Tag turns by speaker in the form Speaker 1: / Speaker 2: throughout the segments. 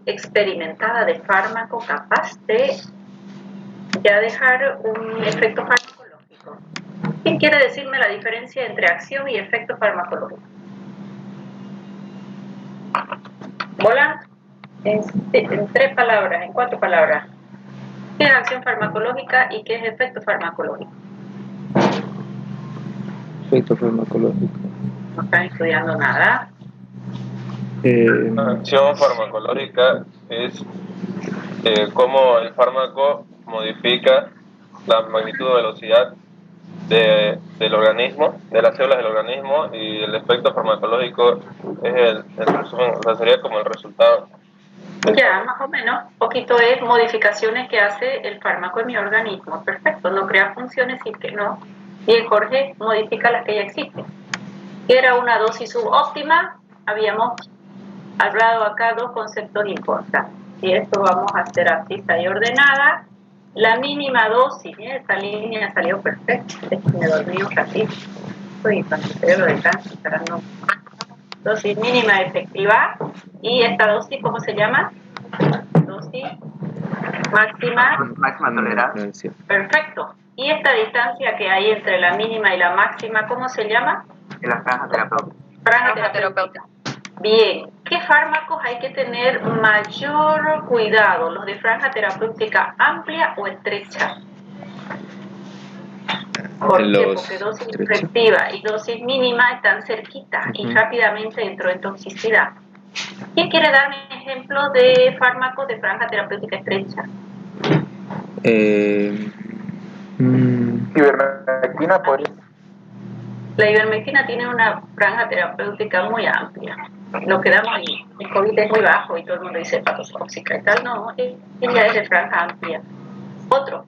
Speaker 1: experimentada de fármaco capaz de ya dejar un efecto farmacológico. ¿Quién quiere decirme la diferencia entre acción y efecto farmacológico? Volando. En 3 palabras, en 4 palabras. ¿Qué es acción farmacológica y qué es efecto farmacológico?
Speaker 2: Efecto farmacológico.
Speaker 1: No están estudiando nada.
Speaker 3: La acción farmacológica es cómo el fármaco modifica la magnitud o velocidad del organismo, de las células del organismo, y el efecto farmacológico es el resumen, o sea, sería como el resultado.
Speaker 1: Ya, más o menos, poquito es modificaciones que hace el fármaco en mi organismo. Perfecto, no crea funciones sin que no. Y el Jorge modifica las que ya existen. ¿Qué era una dosis subóptima? Habíamos hablado acá 2 conceptos importantes. Y esto vamos a hacer así, está ahí ordenada. La mínima dosis, mira, esta línea salió perfecta. Me dormí un ratito. Estoy con el cerebro de cáncer, no. Dosis mínima efectiva. Y esta dosis, ¿cómo se llama? Dosis máxima tolerancia. Perfecto. ¿Y esta distancia que hay entre la mínima y la máxima, cómo se llama? La franja terapéutica. Franja terapéutica. Bien, ¿qué fármacos hay que tener mayor cuidado? ¿Los de franja terapéutica amplia o estrecha? ¿Por qué? Porque dosis efectiva y dosis mínima están cerquitas y rápidamente entró en toxicidad. ¿Quién quiere darme un ejemplo de fármacos de franja terapéutica estrecha?
Speaker 4: Ivermectina, pues.
Speaker 1: La ivermectina tiene una franja terapéutica muy amplia. Lo que damos ahí, el COVID es muy bajo y todo el mundo dice hepatotóxica y tal, no, ella es de franja amplia. Otro,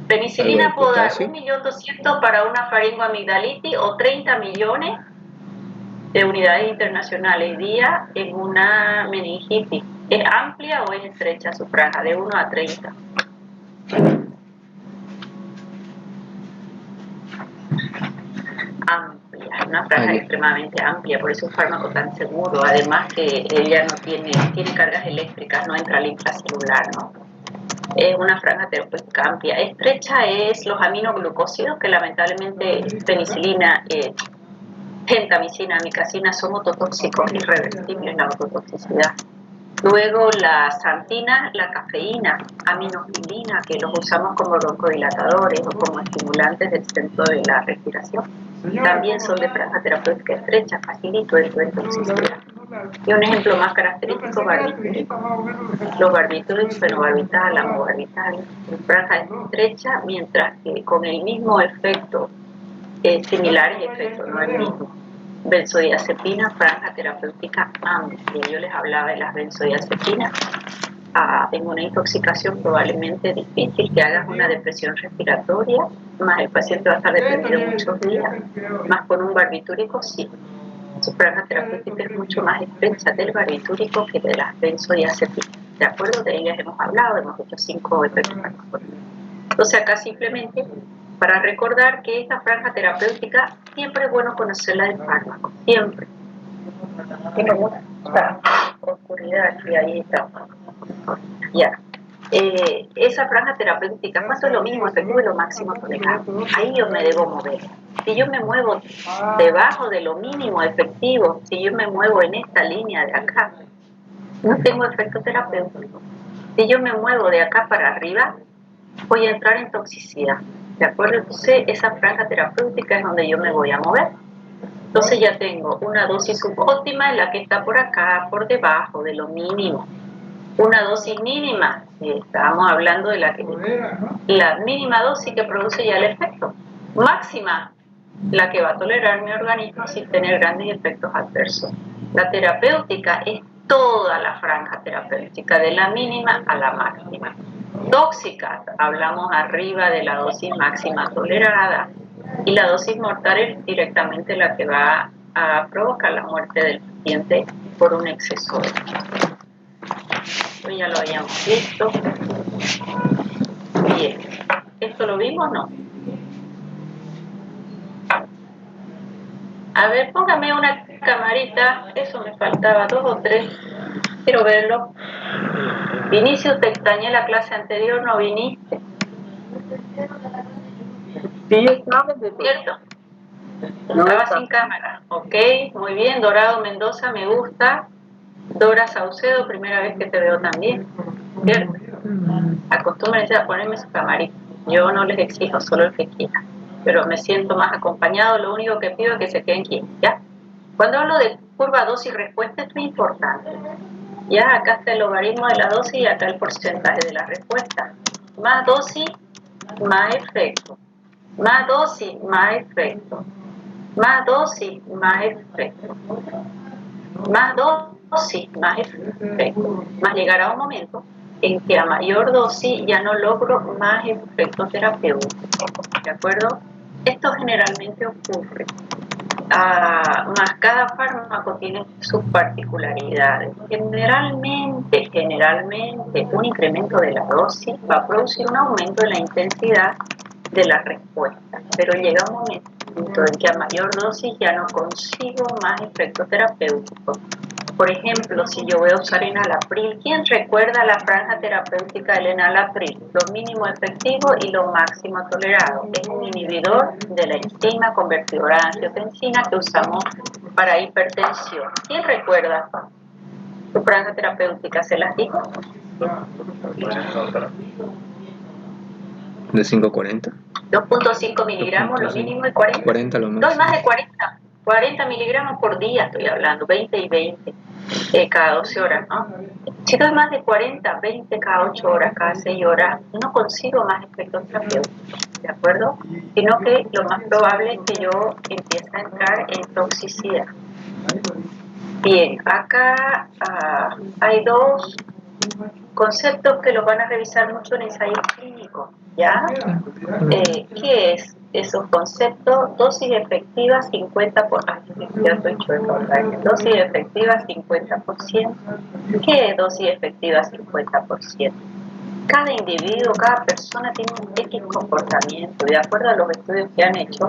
Speaker 1: penicilina puedo dar 1.200.000 para una faringoamigdalitis o 30 millones de unidades internacionales día en una meningitis. ¿Es amplia o es estrecha su franja? De 1 a 30. Amplia, una franja extremadamente amplia, por eso es un fármaco tan seguro. Además que ella no tiene cargas eléctricas, no entra al intracelular, ¿no? Es una franja terapéutica amplia. Estrecha es los aminoglucósidos, que lamentablemente penicilina, gentamicina, amicacina son ototóxicos, irreversibles la ototoxicidad. Luego la xantina, la cafeína, aminofilina, que los usamos como broncodilatadores o como estimulantes del centro de la respiración. También son de franja terapéutica estrecha, facilito el toxicidad. Y un ejemplo más característico, barbitúricos. Los barbitúricos, fenobarbital, amobarbital, en franja estrecha, mientras que con el mismo efecto, similares efectos, no el mismo. Benzodiazepina, franja terapéutica amplia. Yo les hablaba de las benzodiazepinas. En una intoxicación probablemente difícil, que hagas una depresión respiratoria, más el paciente va a estar deprimido muchos días, más con un barbitúrico, sí. Su franja terapéutica es mucho más estrecha del barbitúrico que de las benzodiazepinas. ¿De acuerdo? De ellas hemos hablado, hemos hecho 5 efectos farmacológicos. Entonces acá simplemente para recordar que esta franja terapéutica siempre es bueno conocerla del fármaco, siempre. Tiene mucha oscuridad aquí, ahí está. Ya. Esa franja terapéutica, ¿cuánto es lo mínimo efectivo y lo máximo tolerable? Ahí yo me debo mover. Si yo me muevo debajo de lo mínimo efectivo, si yo me muevo en esta línea de acá, no tengo efecto terapéutico. Si yo me muevo de acá para arriba, voy a entrar en toxicidad. ¿De acuerdo? Entonces, esa franja terapéutica es donde yo me voy a mover. Entonces ya tengo una dosis subóptima en la que está por acá, por debajo de lo mínimo. Una dosis mínima, estábamos hablando de la mínima dosis que produce ya el efecto. Máxima, la que va a tolerar mi organismo sin tener grandes efectos adversos. La terapéutica es toda la franja terapéutica, de la mínima a la máxima. Tóxicas, hablamos arriba de la dosis máxima tolerada, y la dosis mortal es directamente la que va a provocar la muerte del paciente por un exceso de esto ya lo habíamos visto. Bien, ¿esto lo vimos o no? A ver, póngame una camarita, eso me faltaba, 2 o 3. Quiero verlo. Vinicio, te extrañé la clase anterior, no viniste.
Speaker 4: Sí, estaba,
Speaker 1: ¿Cierto? Estaba sin cámara. Ok, muy bien. Dorado Mendoza, me gusta. Dora Saucedo, primera vez que te veo también. ¿Cierto? Acostúmbrense a ponerme su camarita. Yo no les exijo, solo el que quiera. Pero me siento más acompañado, lo único que pido es que se queden quietos, ¿ya? Cuando hablo de curva dosis-respuesta, esto es importante. Ya, acá está el logaritmo de la dosis y acá el porcentaje de la respuesta. Más dosis, más efecto. Más dosis, más efecto. Más dosis, más efecto. Más dosis, más efecto. Más llegará un momento en que a mayor dosis ya no logro más efecto terapéutico. ¿De acuerdo? Esto generalmente ocurre. Más cada fármaco tiene sus particularidades. Generalmente, un incremento de la dosis va a producir un aumento de la intensidad de la respuesta, pero llega un momento en que a mayor dosis ya no consigo más efecto terapéutico. Por ejemplo, si yo voy a usar enalapril, ¿quién recuerda la franja terapéutica del enalapril? Lo mínimo efectivo y lo máximo tolerado. Es un inhibidor de la enzima convertidora de angiotensina que usamos para hipertensión. ¿Quién recuerda su franja terapéutica? ¿Se las dijo?
Speaker 2: ¿De 540?
Speaker 1: 2.5 miligramos, lo mínimo, y 40.
Speaker 2: 40 lo máximo.
Speaker 1: No, más de 40. 40 miligramos por día estoy hablando, 20 y 20 cada 12 horas, ¿no? Si doy más de 40, 20 cada 8 horas, cada 6 horas, no consigo más efectos terapéuticos, ¿de acuerdo? Sino que lo más probable es que yo empiece a entrar en toxicidad. Bien, acá hay dos conceptos que los van a revisar mucho en ensayos clínicos, ¿ya? ¿Qué es esos conceptos? Dosis efectiva 50%. Dosis efectiva 50%. ¿Qué es dosis efectiva 50%? Cada individuo, cada persona tiene un X comportamiento. De acuerdo a los estudios que han hecho,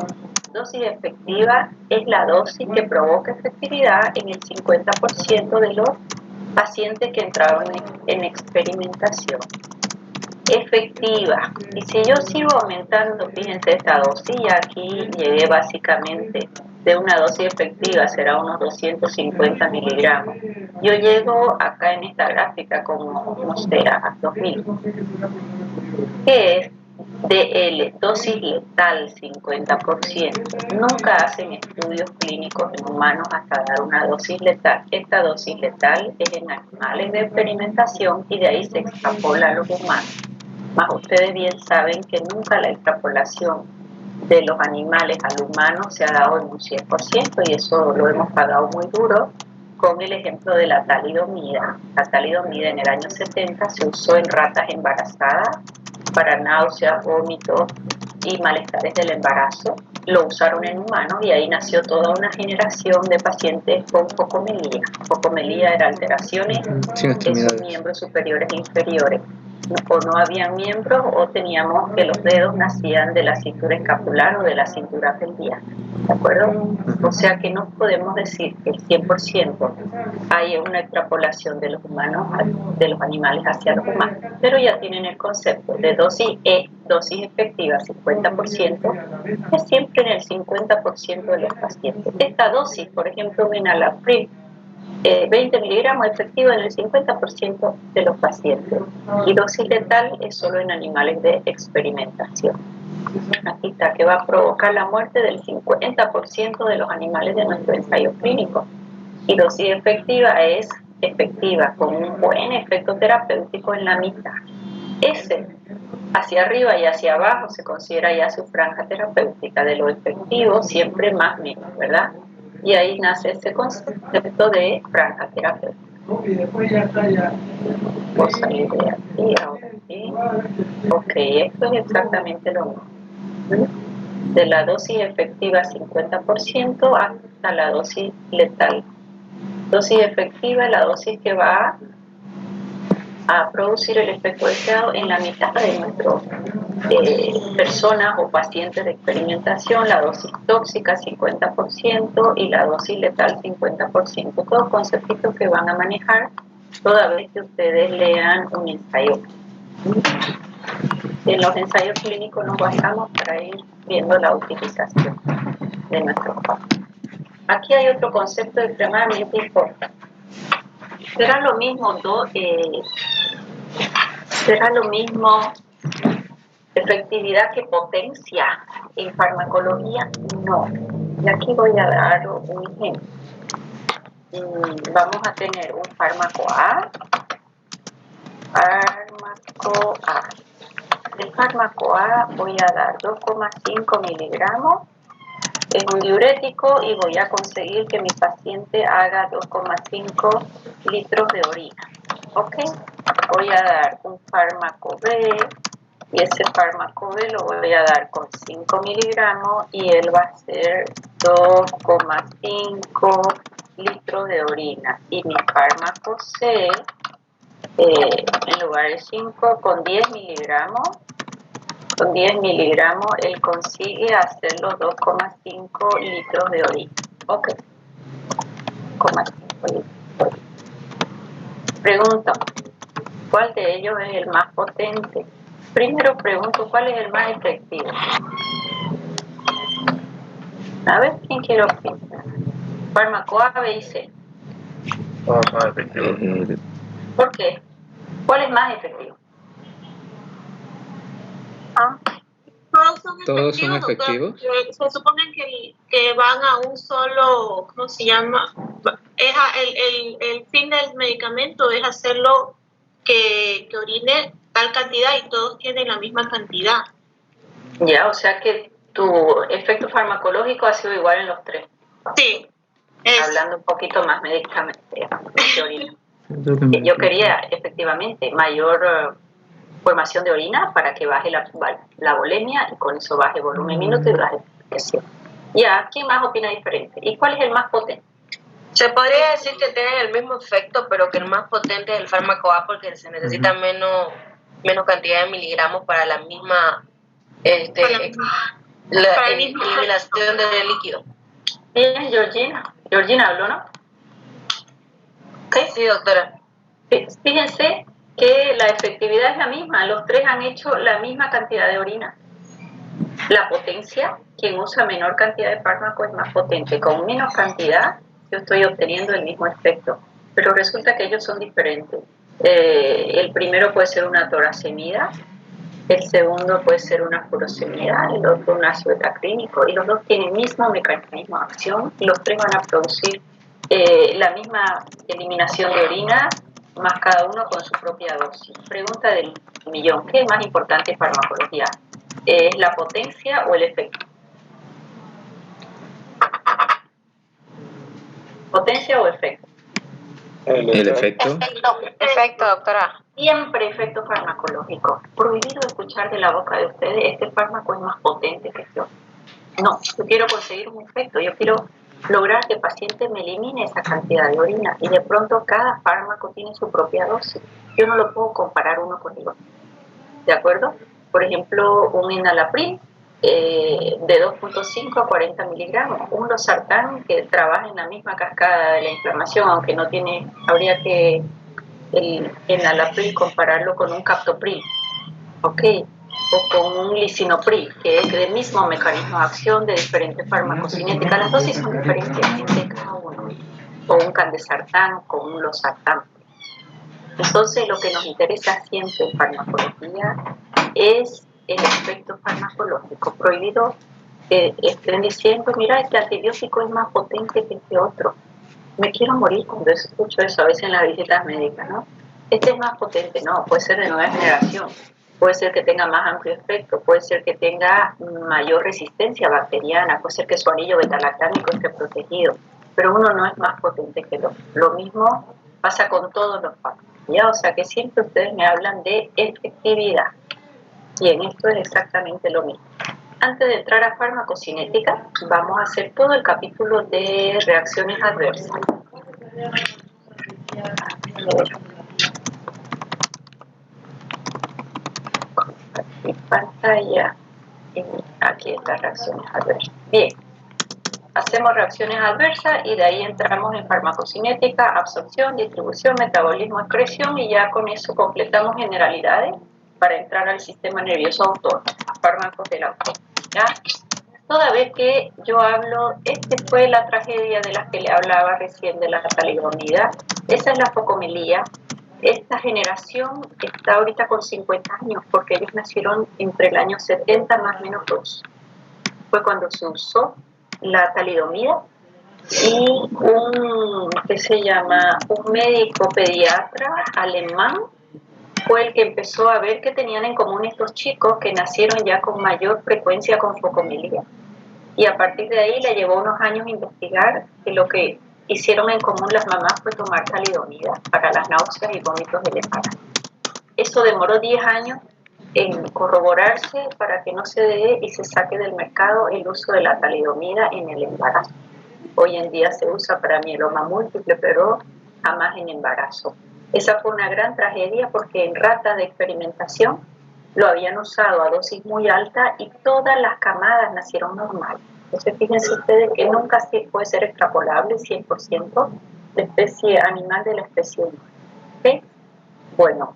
Speaker 1: dosis efectiva es la dosis que provoca efectividad en el 50% de los pacientes que entraron en experimentación. Efectiva. Y si yo sigo aumentando, fíjense esta dosis, y aquí llegué básicamente de una dosis efectiva, será unos 250 miligramos. Yo llego acá en esta gráfica como, no sé, a 2000. ¿Qué es? DL, dosis letal 50%. Nunca hacen estudios clínicos en humanos hasta dar una dosis letal. Esta dosis letal es en animales de experimentación y de ahí se extrapola a los humanos. Más ustedes bien saben que nunca la extrapolación de los animales al humano se ha dado en un 100% y eso lo hemos pagado muy duro con el ejemplo de la talidomida. La talidomida en el año 70 se usó en ratas embarazadas para náuseas, vómitos y malestares del embarazo. Lo usaron en humanos y ahí nació toda una generación de pacientes con focomelía. Focomelía era alteraciones en sus miembros superiores e inferiores. O no habían miembros o teníamos que los dedos nacían de la cintura escapular o de la cintura pelviana, ¿de acuerdo? O sea que no podemos decir que el 100% hay una extrapolación de los humanos, de los animales hacia los humanos, pero ya tienen el concepto de dosis dosis efectiva 50%, es siempre en el 50% de los pacientes. Esta dosis, por ejemplo, de enalapril, 20 miligramos efectivo en el 50% de los pacientes, y dosis letal es solo en animales de experimentación. Aquí está, que va a provocar la muerte del 50% de los animales de nuestro ensayo clínico, y dosis efectiva es efectiva con un buen efecto terapéutico en la mitad. Ese hacia arriba y hacia abajo se considera ya su franja terapéutica, de lo efectivo siempre más menos, ¿verdad? Y ahí nace ese concepto de franja terapéutica. Voy a salir de aquí, ahora aquí. Ok, esto es exactamente lo mismo. De la dosis efectiva 50% hasta la dosis letal. Dosis efectiva es la dosis que va a producir el efecto deseado en la mitad de nuestras personas o pacientes de experimentación. La dosis tóxica 50% y la dosis letal 50%, todos conceptos que van a manejar toda vez que ustedes lean un ensayo. En los ensayos clínicos nos basamos para ir viendo la utilización de nuestros fármacos. Aquí hay otro concepto extremadamente importante. ¿Será lo mismo efectividad que potencia en farmacología? No. Y aquí voy a dar un ejemplo. Vamos a tener un fármaco A. El fármaco A voy a dar 2,5 miligramos. Es un diurético y voy a conseguir que mi paciente haga 2,5 litros de orina. ¿Ok? Voy a dar un fármaco B y ese fármaco B lo voy a dar con 5 miligramos y él va a ser 2,5 litros de orina. Y mi fármaco C, en lugar de 5, con 10 miligramos, él consigue hacer los 2,5 litros de orina. Ok. 2,5 litros. Pregunto, ¿cuál de ellos es el más potente? Primero pregunto, ¿cuál es el más efectivo? A ver, ¿quién quiere opinar? Fármaco A, B y C.
Speaker 3: Más efectivo.
Speaker 1: ¿Por qué? ¿Cuál es más efectivo?
Speaker 2: Todos son efectivos.
Speaker 4: Se supone que van a un solo, ¿cómo se llama? El fin del medicamento es hacerlo que orine tal cantidad y todos tienen la misma cantidad.
Speaker 1: Ya, o sea que tu efecto farmacológico ha sido igual en los tres.
Speaker 4: Sí.
Speaker 1: Hablando un poquito más médicamente, de orina. Yo quería efectivamente mayor formación de orina para que baje la volemia y con eso baje volumen minuto y baje presión. Ya, ¿quién más opina diferente? ¿Y cuál es el más potente?
Speaker 5: Se podría decir que tienen el mismo efecto, pero que el más potente es el fármaco A porque se necesita menos cantidad de miligramos para la misma eliminación del líquido.
Speaker 1: Bien, Georgina habló, ¿no?
Speaker 5: ¿Okay? Sí, doctora.
Speaker 1: Fíjense que la efectividad es la misma, los tres han hecho la misma cantidad de orina. La potencia, quien usa menor cantidad de fármaco es más potente, con menos cantidad yo estoy obteniendo el mismo efecto, pero resulta que ellos son diferentes. El primero puede ser una toracemida, el segundo puede ser una furosemida, el otro un ácido betaclínico, y los dos tienen el mismo mecanismo de acción y los tres van a producir la misma eliminación de orina, más cada uno con su propia dosis. Pregunta del millón, ¿qué es más importante en farmacología? ¿Es la potencia o el efecto? ¿Potencia o efecto?
Speaker 2: El efecto.
Speaker 5: Efecto, doctora.
Speaker 1: Siempre efecto farmacológico. Prohibido escuchar de la boca de ustedes, este fármaco es más potente que yo. No, yo quiero conseguir un efecto, yo quiero lograr que el paciente me elimine esa cantidad de orina y de pronto cada fármaco tiene su propia dosis. Yo no lo puedo comparar uno con el otro. ¿De acuerdo? Por ejemplo, un enalapril de 2,5 a 40 miligramos, un losartán que trabaja en la misma cascada de la inflamación, aunque no tiene, habría que el enalapril compararlo con un captopril, ¿ok? O con un lisinopril, que es del mismo mecanismo de acción de diferentes farmacocinéticas. Las dosis son diferentes entre cada uno. O un candesartán con un losartán. Entonces, lo que nos interesa siempre en farmacología es el efecto farmacológico. Prohibido que estén diciendo, mira, este antibiótico es más potente que este otro. Me quiero morir cuando escucho eso a veces en las visitas médicas, ¿no? Este es más potente, no, puede ser de nueva generación, puede ser que tenga más amplio efecto, puede ser que tenga mayor resistencia bacteriana, puede ser que su anillo beta-lactámico esté protegido, pero uno no es más potente que el otro. Lo mismo pasa con todos los fármacos, ¿ya? O sea que siempre ustedes me hablan de efectividad, y en esto es exactamente lo mismo. Antes de entrar a farmacocinética, vamos a hacer todo el capítulo de reacciones adversas. Compartir pantalla. Y aquí están reacciones adversas. Bien. hacemos reacciones adversas y de ahí entramos en farmacocinética, absorción, distribución, metabolismo, excreción y ya con eso completamos generalidades para entrar al sistema nervioso autónomo, fármacos del autor. ¿Ya? Toda vez que yo hablo, fue la tragedia de la que le hablaba recién de la talidomida, esa es la focomelía. Esta generación está ahorita con 50 años porque ellos nacieron entre el año 70 más o menos 2. Fue cuando se usó la talidomida y un médico pediatra alemán fue el que empezó a ver qué tenían en común estos chicos que nacieron ya con mayor frecuencia con focomelía. Y a partir de ahí le llevó unos años investigar que lo que hicieron en común las mamás fue tomar talidomida para las náuseas y vómitos del embarazo. Eso demoró 10 años en corroborarse para que no se dé y se saque del mercado el uso de la talidomida en el embarazo. Hoy en día se usa para mieloma múltiple, pero jamás en embarazo. Esa fue una gran tragedia porque en ratas de experimentación lo habían usado a dosis muy alta y todas las camadas nacieron normales. Entonces fíjense ustedes que nunca puede ser extrapolable 100% de especie animal de la especie humana. ¿Okay? Bueno,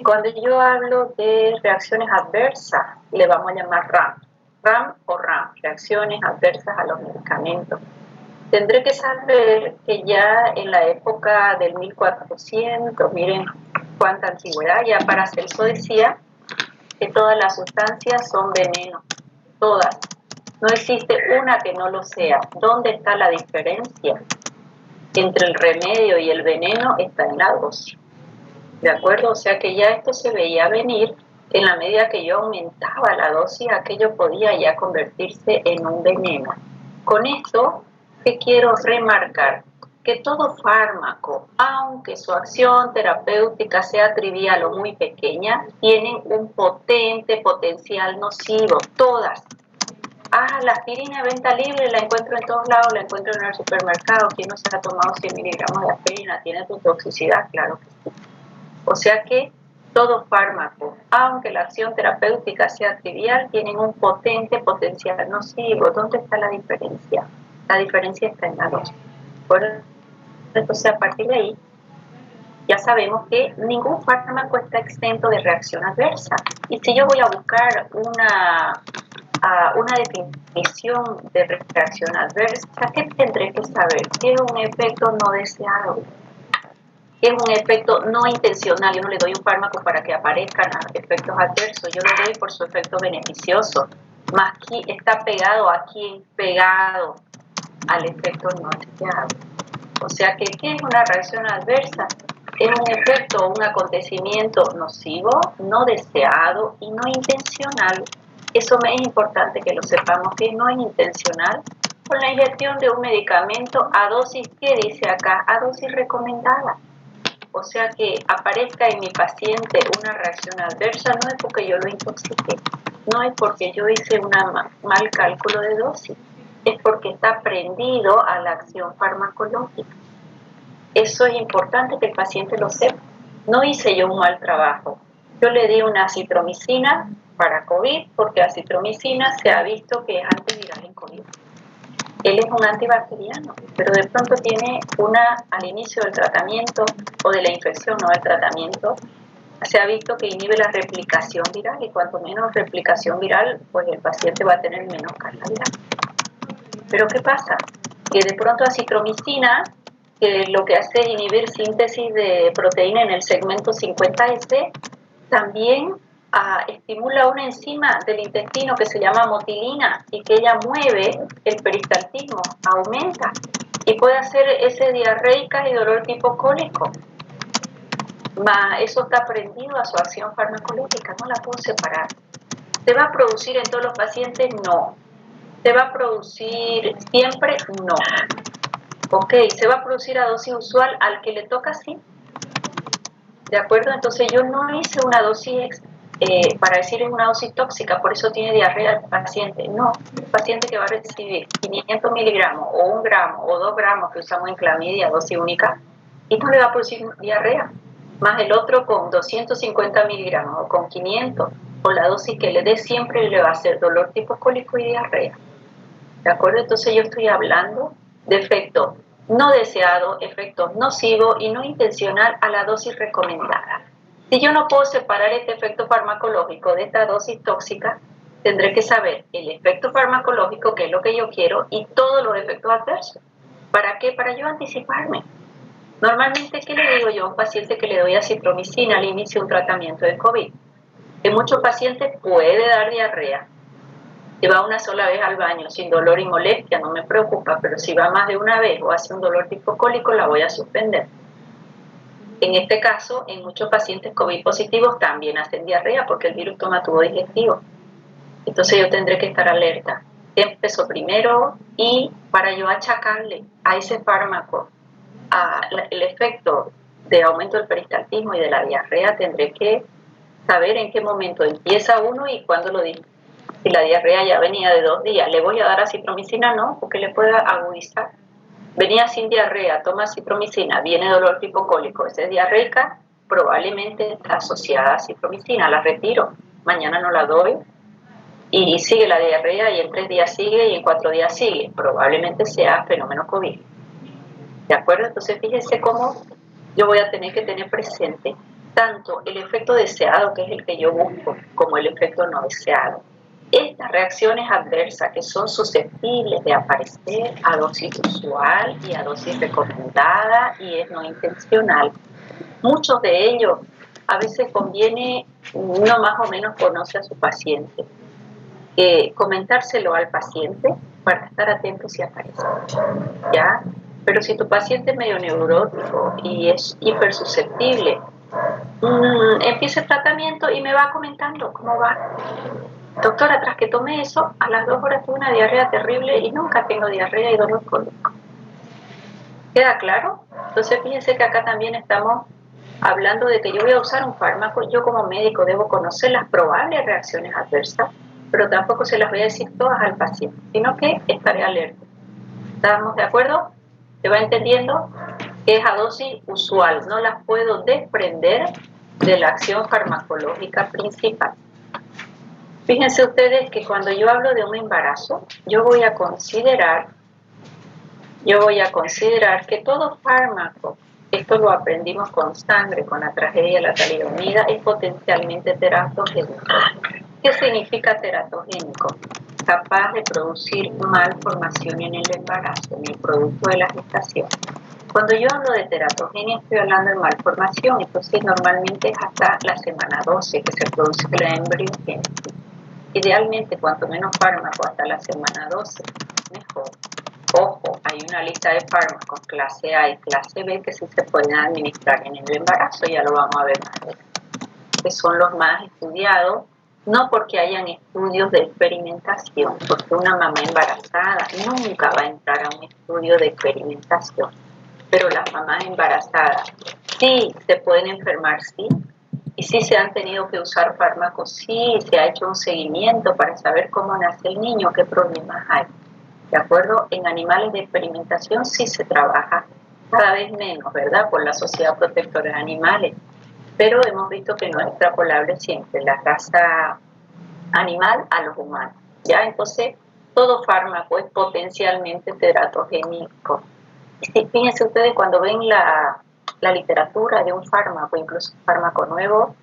Speaker 1: cuando yo hablo de reacciones adversas, le vamos a llamar RAM o RAM, reacciones adversas a los medicamentos. Tendré que saber que ya en la época del 1400, miren cuánta antigüedad, ya Paracelso decía que todas las sustancias son veneno, todas. No existe una que no lo sea. ¿Dónde está la diferencia entre el remedio y el veneno? Está en la dosis. ¿De acuerdo? O sea que ya esto se veía venir. En la medida que yo aumentaba la dosis, aquello podía ya convertirse en un veneno. Con esto, ¿qué quiero remarcar? Que todo fármaco, aunque su acción terapéutica sea trivial o muy pequeña, tienen un potente potencial nocivo, todas. La aspirina de venta libre la encuentro en todos lados, la encuentro en el supermercado. ¿Quién no se ha tomado 100 miligramos de aspirina? ¿Tiene su toxicidad? Claro que sí. O sea que todo fármaco, aunque la acción terapéutica sea trivial, tienen un potente potencial nocivo. ¿Dónde está la diferencia? La diferencia está en la dosis. Entonces, a partir de ahí, ya sabemos que ningún fármaco está exento de reacción adversa. Y si yo voy a buscar una definición de reacción adversa, ¿qué tendré que saber? ¿Qué es un efecto no deseado? ¿Qué es un efecto no intencional? Yo no le doy un fármaco para que aparezcan efectos adversos, yo le doy por su efecto beneficioso. Más aquí está pegado al efecto no deseado. O sea que, ¿qué es una reacción adversa? Es un efecto o un acontecimiento nocivo, no deseado y no intencional. Eso me es importante que lo sepamos, que no es intencional con la ingestión de un medicamento a dosis, ¿qué dice acá? A dosis recomendada. O sea que aparezca en mi paciente una reacción adversa no es porque yo lo intoxiqué, no es porque yo hice un mal cálculo de dosis, es porque está prendido a la acción farmacológica. Eso es importante que el paciente lo sepa. No hice yo un mal trabajo. Yo le di una acitromicina para COVID porque la acitromicina se ha visto que es antiviral en COVID. Él es un antibacteriano, pero de pronto tiene al inicio del tratamiento o de la infección, no del tratamiento, se ha visto que inhibe la replicación viral y cuanto menos replicación viral, pues el paciente va a tener menos carga viral. Pero ¿qué pasa? Que de pronto acitromicina, que lo que hace es inhibir síntesis de proteína en el segmento 50S, también estimula una enzima del intestino que se llama motilina y que ella mueve el peristaltismo, aumenta y puede hacer ese diarreica y dolor tipo cólico. Eso está prendido a su acción farmacológica, no la puedo separar. ¿Se va a producir en todos los pacientes? No. ¿Se va a producir siempre? No. Ok, ¿se va a producir a dosis usual? Al que le toca, sí. ¿De acuerdo? Entonces yo no hice una dosis para decir es una dosis tóxica, por eso tiene diarrea el paciente. No, el paciente que va a recibir 500 miligramos o 1 gramo o 2 gramos que usamos en clamidia, dosis única, y no le va a producir diarrea, más el otro con 250 miligramos o con 500, o la dosis que le dé siempre le va a hacer dolor tipo cólico y diarrea. ¿De acuerdo? Entonces yo estoy hablando de efectos no deseados, efectos nocivos y no intencional a la dosis recomendada. Si yo no puedo separar este efecto farmacológico de esta dosis tóxica, tendré que saber el efecto farmacológico, que es lo que yo quiero, y todos los efectos adversos. ¿Para qué? Para yo anticiparme. Normalmente, ¿qué le digo yo a un paciente que le doy acitromicina al inicio de un tratamiento de COVID? En muchos pacientes puede dar diarrea. Si va una sola vez al baño sin dolor y molestia, no me preocupa, pero si va más de una vez o hace un dolor tipo cólico, la voy a suspender. En este caso, en muchos pacientes COVID positivos también hacen diarrea porque el virus toma tubo digestivo. Entonces yo tendré que estar alerta. ¿Qué empezó primero? Y para yo achacarle a ese fármaco el efecto de aumento del peristaltismo y de la diarrea, tendré que saber en qué momento empieza uno y cuándo lo dice. Si la diarrea ya venía de 2 días, ¿le voy a dar acitromicina? No, porque le pueda agudizar. Venía sin diarrea, toma acitromicina, viene dolor tipo cólico, esa es diarreica, probablemente está asociada a acitromicina, la retiro, mañana no la doy y sigue la diarrea y en 3 días sigue y en 4 días sigue, probablemente sea fenómeno COVID. ¿De acuerdo? Entonces fíjense cómo yo voy a tener que tener presente tanto el efecto deseado, que es el que yo busco, como el efecto no deseado. Estas reacciones adversas que son susceptibles de aparecer a dosis usual y a dosis recomendada y es no intencional. Muchos de ellos a veces conviene, uno más o menos conoce a su paciente, comentárselo al paciente para estar atento si aparece, ¿ya? Pero si tu paciente es medio neurótico y es hipersusceptible, empieza el tratamiento y me va comentando cómo va. Doctora, tras que tomé eso, a las 2 horas tuve una diarrea terrible y nunca tengo diarrea y dolor cólico. ¿Queda claro? Entonces fíjense que acá también estamos hablando de que yo voy a usar un fármaco, yo como médico debo conocer las probables reacciones adversas, pero tampoco se las voy a decir todas al paciente, sino que estaré alerta. ¿Estamos de acuerdo? ¿Se va entendiendo? Que es a dosis usual, no las puedo desprender de la acción farmacológica principal. Fíjense ustedes que cuando yo hablo de un embarazo, yo voy a considerar que todo fármaco, esto lo aprendimos con sangre, con la tragedia de la talidomida, es potencialmente teratogénico. ¿Qué significa teratogénico? Capaz de producir malformación en el embarazo, en el producto de la gestación. Cuando yo hablo de teratogenia estoy hablando de malformación, entonces normalmente es hasta la semana 12 que se produce la embriogénesis. Idealmente, cuanto menos fármaco hasta la semana 12, mejor. Ojo, hay una lista de fármacos clase A y clase B que sí se pueden administrar en el embarazo, ya lo vamos a ver más adelante, que son los más estudiados, no porque hayan estudios de experimentación, porque una mamá embarazada nunca va a entrar a un estudio de experimentación, pero las mamás embarazadas sí se pueden enfermar, sí, y sí se han tenido que usar fármacos, sí se ha hecho un seguimiento para saber cómo nace el niño, qué problemas hay. ¿De acuerdo? En animales de experimentación sí se trabaja cada vez menos, ¿verdad? Por la Sociedad Protectora de Animales, pero hemos visto que no es extrapolable siempre la raza animal a los humanos, ¿ya? Entonces, todo fármaco es potencialmente teratogénico. Y fíjense ustedes, cuando ven la literatura de un fármaco, incluso un fármaco nuevo,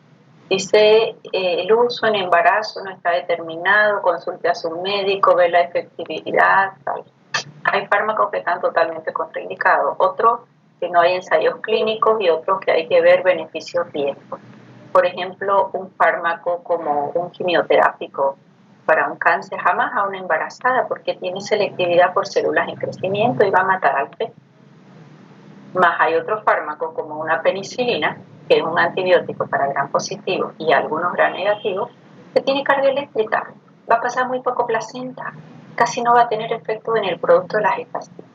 Speaker 1: dice el uso en embarazo no está determinado, consulte a su médico, ve la efectividad, tal. Hay fármacos que están totalmente contraindicados, otros que no hay ensayos clínicos y otros que hay que ver beneficios-riesgos. Por ejemplo, un fármaco como un quimioterápico para un cáncer jamás a una embarazada porque tiene selectividad por células en crecimiento y va a matar al feto. Más hay otros fármacos como una penicilina, que es un antibiótico para gram positivo y algunos gram negativos, que tiene carga eléctrica, va a pasar muy poco placenta, casi no va a tener efecto en el producto de la gestación.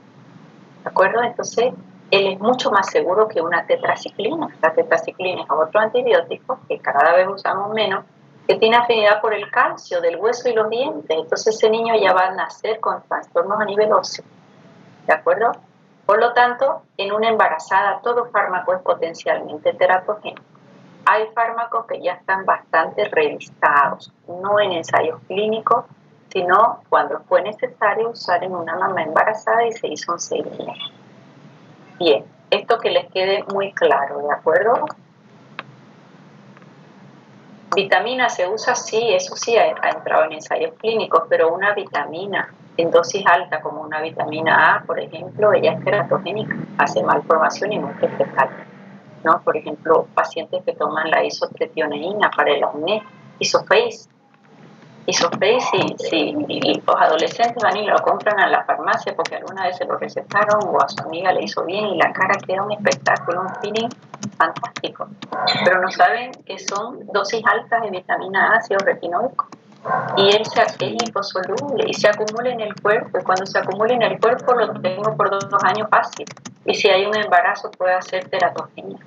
Speaker 1: ¿De acuerdo? Entonces, él es mucho más seguro que una tetraciclina. La tetraciclina es otro antibiótico que cada vez usamos menos, que tiene afinidad por el calcio del hueso y los dientes. Entonces, ese niño ya va a nacer con trastornos a nivel óseo. ¿De acuerdo? Por lo tanto, en una embarazada todo fármaco es potencialmente teratogénico. Hay fármacos que ya están bastante revisados, no en ensayos clínicos, sino cuando fue necesario usar en una mamá embarazada y se hizo un seguimiento. Bien, esto que les quede muy claro, ¿de acuerdo? Vitamina se usa, sí, eso sí ha entrado en ensayos clínicos, pero una vitamina en dosis alta como una vitamina A, por ejemplo, ella es teratogénica, hace malformación y muerte fetal, ¿no? Por ejemplo, pacientes que toman la isotretinoína para el acné, Isofase, y los adolescentes van y lo compran a la farmacia porque alguna vez se lo recetaron o a su amiga le hizo bien y la cara queda un espectáculo, un feeling fantástico, pero no saben que son dosis altas de vitamina A, ácido retinoico, y él es liposoluble y se acumula en el cuerpo, y cuando se acumula en el cuerpo lo tengo por 2 años fácil, y si hay un embarazo puede ser teratogenia,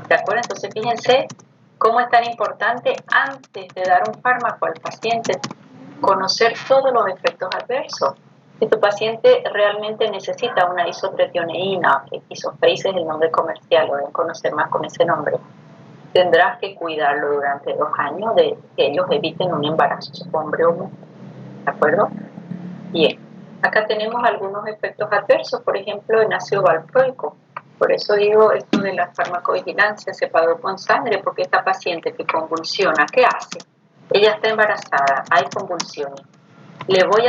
Speaker 1: ¿de acuerdo? Entonces fíjense cómo es tan importante antes de dar un fármaco al paciente conocer todos los efectos adversos. Si tu paciente realmente necesita una isotretinoína, que Isofase es el nombre comercial, lo deben conocer más con ese nombre, tendrás que cuidarlo durante 2 años de que ellos eviten un embarazo, hombre o mujer, ¿de acuerdo? Bien, acá tenemos algunos efectos adversos, por ejemplo, en ácido valproico. Por eso digo esto de la farmacovigilancia, se pagó con sangre, porque esta paciente que convulsiona, ¿qué hace? Ella está embarazada, hay convulsiones. Le voy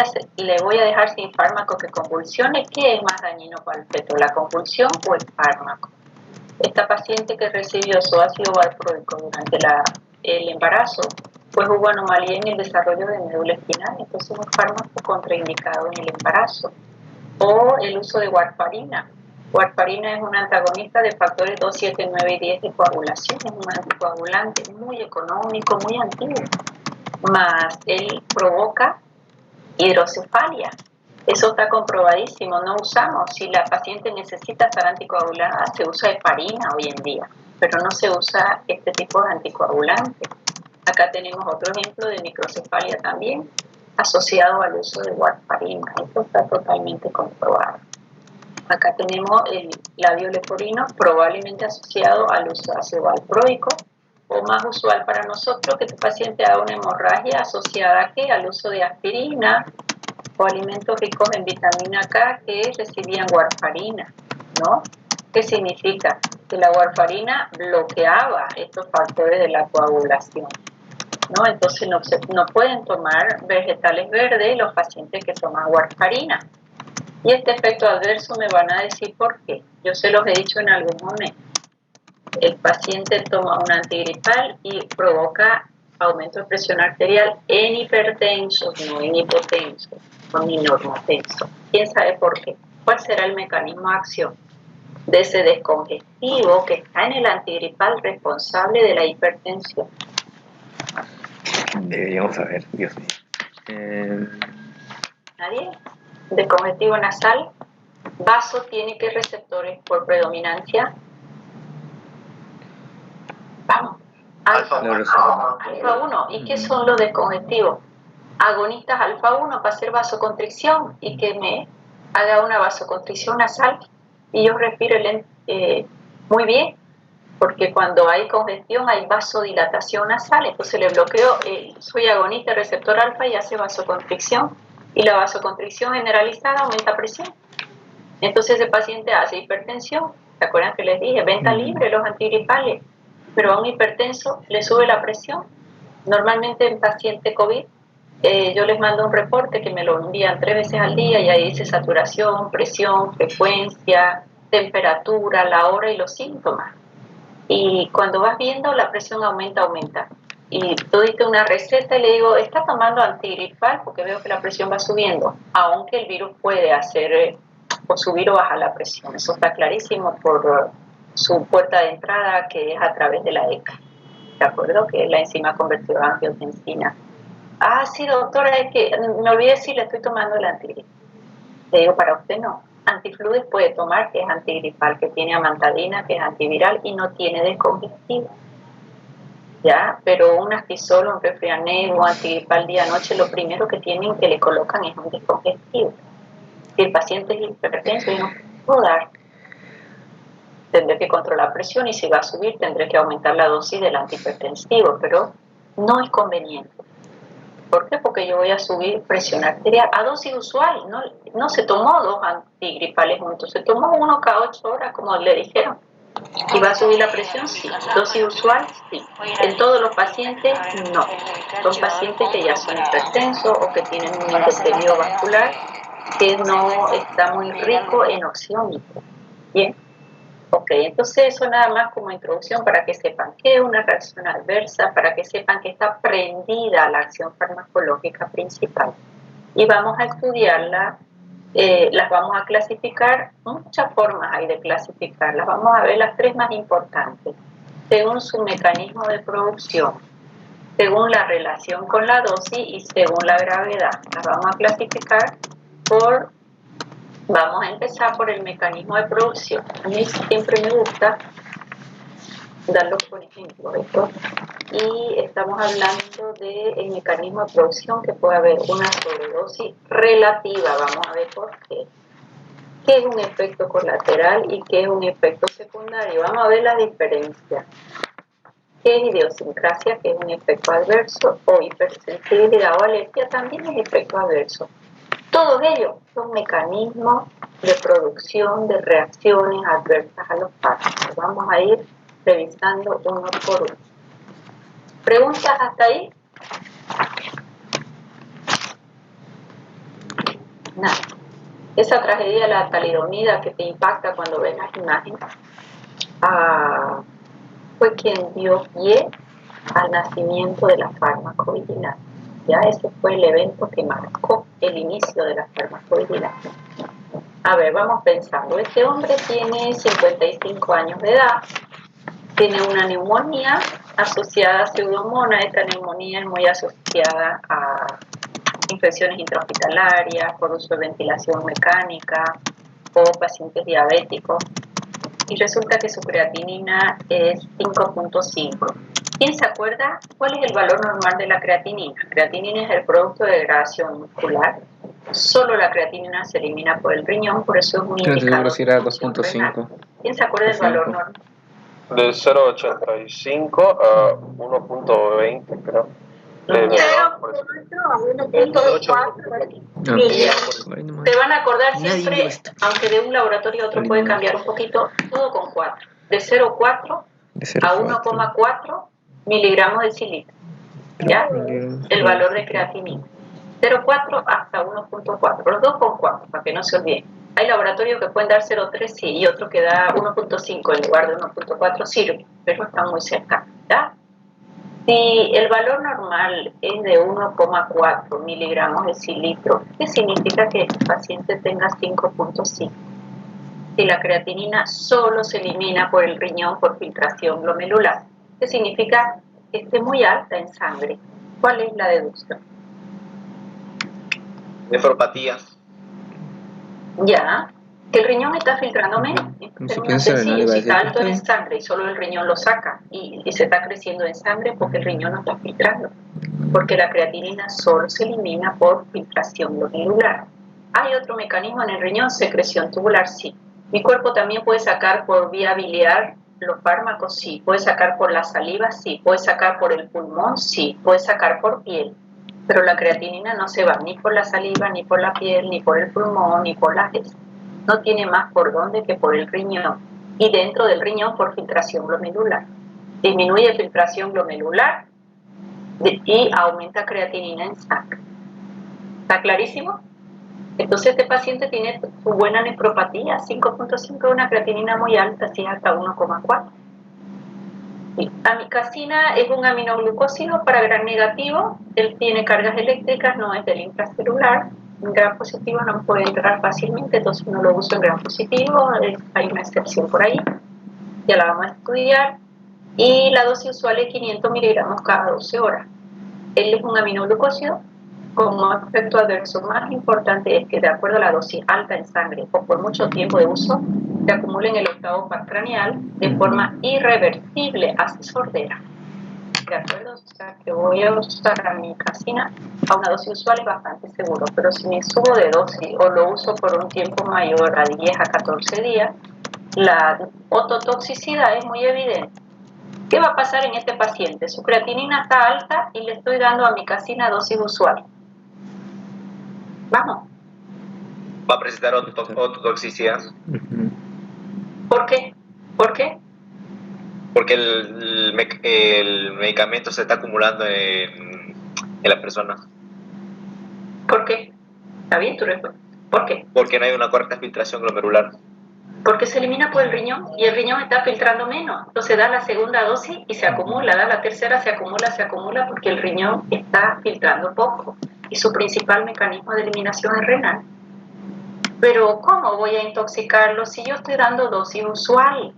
Speaker 1: a dejar sin fármaco que convulsione. ¿Qué es más dañino para el feto, la convulsión o el fármaco? Esta paciente que recibió su ácido valproico durante el embarazo, pues hubo anomalía en el desarrollo de médula espinal, entonces un fármaco contraindicado en el embarazo. O el uso de warfarina. Warfarina es un antagonista de factores 2, 7, 9 y 10 de coagulación, es un anticoagulante muy económico, muy antiguo, más él provoca hidrocefalia. Eso está comprobadísimo, no usamos, si la paciente necesita estar anticoagulada, se usa heparina hoy en día, pero no se usa este tipo de anticoagulante. Acá tenemos otro ejemplo de microcefalia también, asociado al uso de warfarina, esto está totalmente comprobado. Acá tenemos el labio leporino, probablemente asociado al uso de ácido valproico, o más usual para nosotros que tu paciente haga una hemorragia asociada ¿a qué? Al uso de aspirina, o alimentos ricos en vitamina K que recibían warfarina, ¿no? ¿Qué significa? Que la warfarina bloqueaba estos factores de la coagulación, ¿no? Entonces no pueden tomar vegetales verdes los pacientes que toman warfarina. Y este efecto adverso me van a decir por qué. Yo se los he dicho en algún momento. El paciente toma un antigripal y provoca aumento de presión arterial en hipertensos, no en hipotensos, o ni normotensos. ¿Quién sabe por qué? ¿Cuál será el mecanismo de acción de ese descongestivo que está en el antigripal responsable de la hipertensión?
Speaker 2: Deberíamos saber, Dios mío.
Speaker 1: ¿Nadie? Descongestivo nasal. Vaso tiene que receptores por predominancia. Vamos. Alfa 1. ¿Y qué son los descongestivos? Agonistas alfa 1 para hacer vasoconstricción y que me haga una vasoconstricción nasal y yo respire muy bien, porque cuando hay congestión hay vasodilatación nasal, entonces le bloqueo, soy agonista receptor alfa y hace vasoconstricción, y la vasoconstricción generalizada aumenta presión. Entonces el paciente hace hipertensión. ¿Se acuerdan que les dije? Venta libre, los antigripales, pero a un hipertenso le sube la presión. Normalmente en paciente COVID yo les mando un reporte que me lo envían 3 veces al día y ahí dice saturación, presión, frecuencia, temperatura, la hora y los síntomas. Y cuando vas viendo, la presión aumenta. Y tú diste una receta y le digo, ¿está tomando antigripal? Porque veo que la presión va subiendo, aunque el virus puede hacer o subir o bajar la presión. Eso está clarísimo por su puerta de entrada, que es a través de la ECA. ¿De acuerdo? Que es la enzima convertidora de angiotensina. Ah, sí, doctora, es que me olvidé si le estoy tomando el antigripal. Le digo, para usted no. Antifludes puede tomar, que es antigripal, que tiene amantadina, que es antiviral y no tiene descongestivo. ¿Ya? Pero un astisol, un refrianel o antigripal día-noche, lo primero que tienen que le colocan es un descongestivo. Si el paciente es hipertenso, yo no puedo dar. Tendré que controlar presión y si va a subir tendré que aumentar la dosis del antihipertensivo, pero no es conveniente. ¿Por qué? Porque yo voy a subir presión arterial a dosis usual. No se tomó 2 antigripales juntos, se tomó uno cada 8 horas, como le dijeron. ¿Y va a subir la presión? Sí. ¿Dosis usual? Sí. En todos los pacientes, no. Son pacientes que ya son hipertensos o que tienen un endotelio vascular que no está muy rico en oxiómetro. Bien. Ok, entonces eso nada más como introducción para que sepan qué es una reacción adversa, para que sepan que está prendida la acción farmacológica principal. Y vamos a estudiarla, las vamos a clasificar, muchas formas hay de clasificarlas, vamos a ver las 3 más importantes, según su mecanismo de producción, según la relación con la dosis y según la gravedad. Las vamos a clasificar vamos a empezar por el mecanismo de producción. A mí siempre me gusta darlos por ejemplo esto. Y estamos hablando del mecanismo de producción, que puede haber una sobredosis relativa. Vamos a ver por qué. ¿Qué es un efecto colateral y qué es un efecto secundario? Vamos a ver la diferencia. ¿Qué es idiosincrasia? Que es un efecto adverso, o hipersensibilidad o alergia también es efecto adverso. Todos ellos son mecanismos de producción de reacciones adversas a los fármacos. Vamos a ir revisando uno por uno. ¿Preguntas hasta ahí? Nada. Esa tragedia de la talidomida que te impacta cuando ves las imágenes fue quien dio pie al nacimiento de la farmacovigilancia. Ya ese fue el evento que marcó el inicio de la farmacovigilancia. A ver, vamos pensando. Este hombre tiene 55 años de edad, tiene una neumonía asociada a pseudomonas. Esta neumonía es muy asociada a infecciones intrahospitalarias por uso de ventilación mecánica o pacientes diabéticos. Y resulta que su creatinina es 5.5. ¿Quién se acuerda cuál es el valor normal de la creatinina? Creatinina es el producto de degradación muscular. Solo la creatinina se elimina por el riñón, por eso es un indicador.
Speaker 2: Si era 2.5.
Speaker 1: ¿Quién se acuerda del valor normal?
Speaker 3: De 0.85 a 1.20, creo.
Speaker 4: De 0.4 a 1.4.
Speaker 1: Te van a acordar siempre, aunque de un laboratorio a otro puede cambiar un poquito, todo con 4. De 0.4 a 1.4 miligramos de cilindro. ¿Ya? El valor de creatinina. 0.4 hasta 1.4. Los dos con 4, para que no se olviden. Hay laboratorios que pueden dar 0.3 sí, y otro que da 1.5 en lugar de 1.4 sirve, pero está muy cerca. ¿Ya? Si el valor normal es de 1,4 miligramos de cilindro, ¿qué significa que el paciente tenga 5.5? Si la creatinina solo se elimina por el riñón por filtración glomerular, ¿qué significa? Que esté muy alta en sangre. ¿Cuál es la deducción?
Speaker 6: Nefropatía.
Speaker 1: Ya, que el riñón está filtrando menos. Si está alto en sangre y solo el riñón lo saca y se está creciendo en sangre porque el riñón no está filtrando, porque la creatinina solo se elimina por filtración glomerular. ¿Hay otro mecanismo en el riñón? Secreción tubular, sí. Mi cuerpo también puede sacar por vía biliar los fármacos, sí. Puede sacar por la saliva, sí. Puede sacar por el pulmón, sí. Puede sacar por piel. Pero la creatinina no se va ni por la saliva, ni por la piel, ni por el pulmón, ni por las heces. No tiene más por dónde que por el riñón. Y dentro del riñón por filtración glomerular. Disminuye filtración glomerular y aumenta creatinina en sangre. ¿Está clarísimo? Entonces este paciente tiene su buena nefropatía, 5.5 es una creatinina muy alta, si es hasta 1,4. Amicacina es un aminoglucósido para gram negativo, él tiene cargas eléctricas, no es del intracelular. En gram positivo no puede entrar fácilmente, entonces no lo uso en gram positivo, hay una excepción por ahí, ya la vamos a estudiar. Y la dosis usual es 500 miligramos cada 12 horas. Él es un aminoglucósido. Como efecto adverso más importante es que de acuerdo a la dosis alta en sangre o por mucho tiempo de uso, se acumula en el octavo par craneal de forma irreversible hacia sordera. ¿De acuerdo? O sea que voy a usar amicacina a una dosis usual es bastante seguro, pero si me subo de dosis o lo uso por un tiempo mayor a 10 a 14 días, la ototoxicidad es muy evidente. ¿Qué va a pasar en este paciente? Su creatinina está alta y le estoy dando amicacina dosis usual. Vamos.
Speaker 6: Va a presentar ototoxicidad.
Speaker 1: ¿Por qué? ¿Por qué?
Speaker 6: Porque el medicamento se está acumulando en la persona.
Speaker 1: ¿Por qué? ¿Está bien tu respuesta? ¿Por qué?
Speaker 6: Porque no hay una correcta filtración glomerular.
Speaker 1: Porque se elimina por el riñón y el riñón está filtrando menos. Entonces da la segunda dosis y se acumula, da la tercera, se acumula porque el riñón está filtrando poco y su principal mecanismo de eliminación es renal. Pero ¿cómo voy a intoxicarlo si yo estoy dando dosis usual?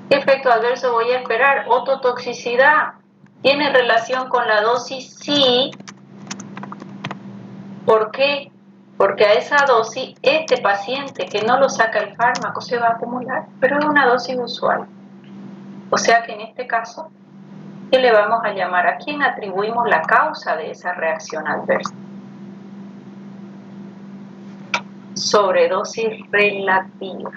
Speaker 1: ¿Qué efecto adverso voy a esperar? Ototoxicidad. ¿Tiene relación con la dosis? Sí. ¿Por qué? Porque a esa dosis, este paciente que no lo saca el fármaco se va a acumular, pero es una dosis usual. O sea que en este caso, ¿qué le vamos a llamar? ¿A quién atribuimos la causa de esa reacción adversa? Sobredosis relativa.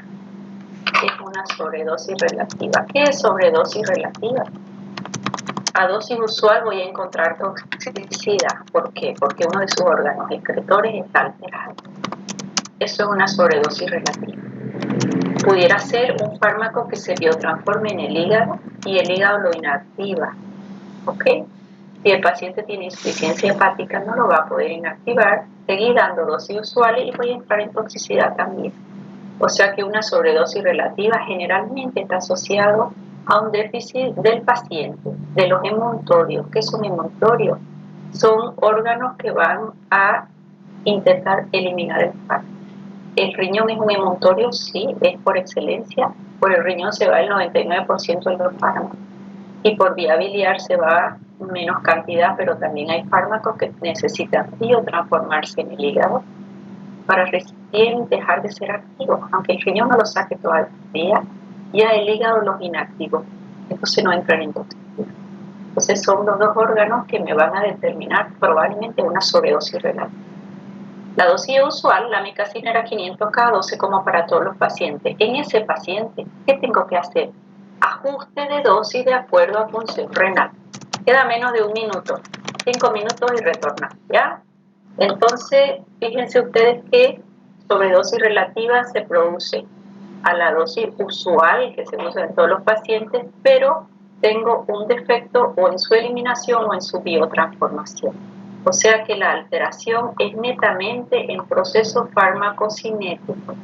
Speaker 1: Es una sobredosis relativa. ¿Qué es sobredosis relativa? A dosis usual voy a encontrar toxicidad. ¿Por qué? Porque uno de sus órganos excretores está alterado. Eso es una sobredosis relativa. Pudiera ser un fármaco que se biotransforme en el hígado y el hígado lo inactiva. ¿Ok? Si el paciente tiene insuficiencia hepática, no lo va a poder inactivar. Seguir dando dosis usuales y voy a entrar en toxicidad también. O sea que una sobredosis relativa generalmente está asociado a un déficit del paciente, de los emuntorios. ¿Qué son emuntorios? Son órganos que van a intentar eliminar el fármaco. ¿El riñón es un emuntorio? Sí, es por excelencia. Por el riñón se va el 99% de los fármacos. Y por vía biliar se va menos cantidad, pero también hay fármacos que necesitan biotransformarse en el hígado para recién dejar de ser activos. Aunque el riñón no lo saque todavía, ya el hígado los inactivos. Entonces no entran en toxicidad. Entonces son los dos órganos que me van a determinar probablemente una sobredosis relativa. La dosis usual, la amicacina era 500 cada 12 como para todos los pacientes. En ese paciente, ¿qué tengo que hacer? Ajuste de dosis de acuerdo a función renal. Queda menos de un minuto, 5 minutos y retorna, ¿ya? Entonces, fíjense ustedes que sobredosis relativa se produce a la dosis usual que se usa en todos los pacientes, pero tengo un defecto o en su eliminación o en su biotransformación. O sea que la alteración es netamente en proceso farmacocinético.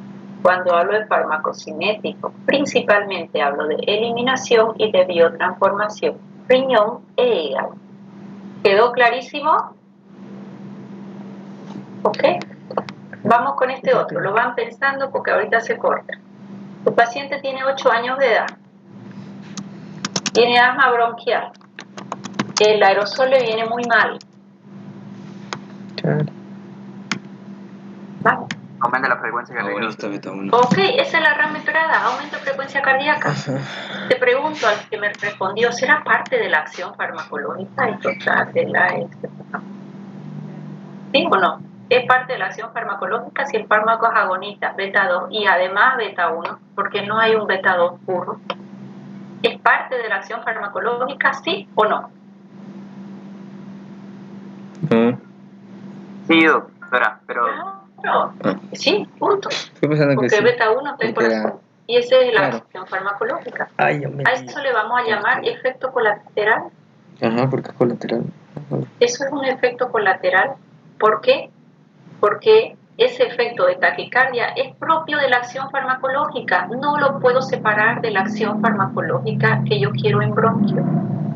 Speaker 1: Cuando hablo de farmacocinético, principalmente hablo de eliminación y de biotransformación, riñón e hígado. ¿Quedó clarísimo? ¿Ok? Vamos con este otro. Lo van pensando porque ahorita se corta. Tu paciente tiene 8 años de edad. Tiene asma bronquial. El aerosol le viene muy mal. Vamos.
Speaker 7: Aumenta la frecuencia cardíaca.
Speaker 1: Ok, esa es la ramificada, aumento de frecuencia cardíaca. Te pregunto al que me respondió, ¿será parte de la acción farmacológica el total de la ¿Sí o no? Es parte de la acción farmacológica si el fármaco es agonista, beta 2 y además beta 1, porque no hay un beta 2 puro. ¿Es parte de la acción farmacológica, sí o no?
Speaker 7: Sí, doctora, pero...
Speaker 1: Claro. Sí, punto. Porque
Speaker 2: sí.
Speaker 1: beta 1 está en corazón. Y esa es la
Speaker 2: claro.
Speaker 1: acción farmacológica.
Speaker 2: Ay,
Speaker 1: a eso le vamos a llamar efecto colateral.
Speaker 2: Ajá, porque es colateral. Ajá.
Speaker 1: Eso es un efecto colateral. ¿Por qué? Porque ese efecto de taquicardia es propio de la acción farmacológica. No lo puedo separar de la acción farmacológica que yo quiero en bronquio.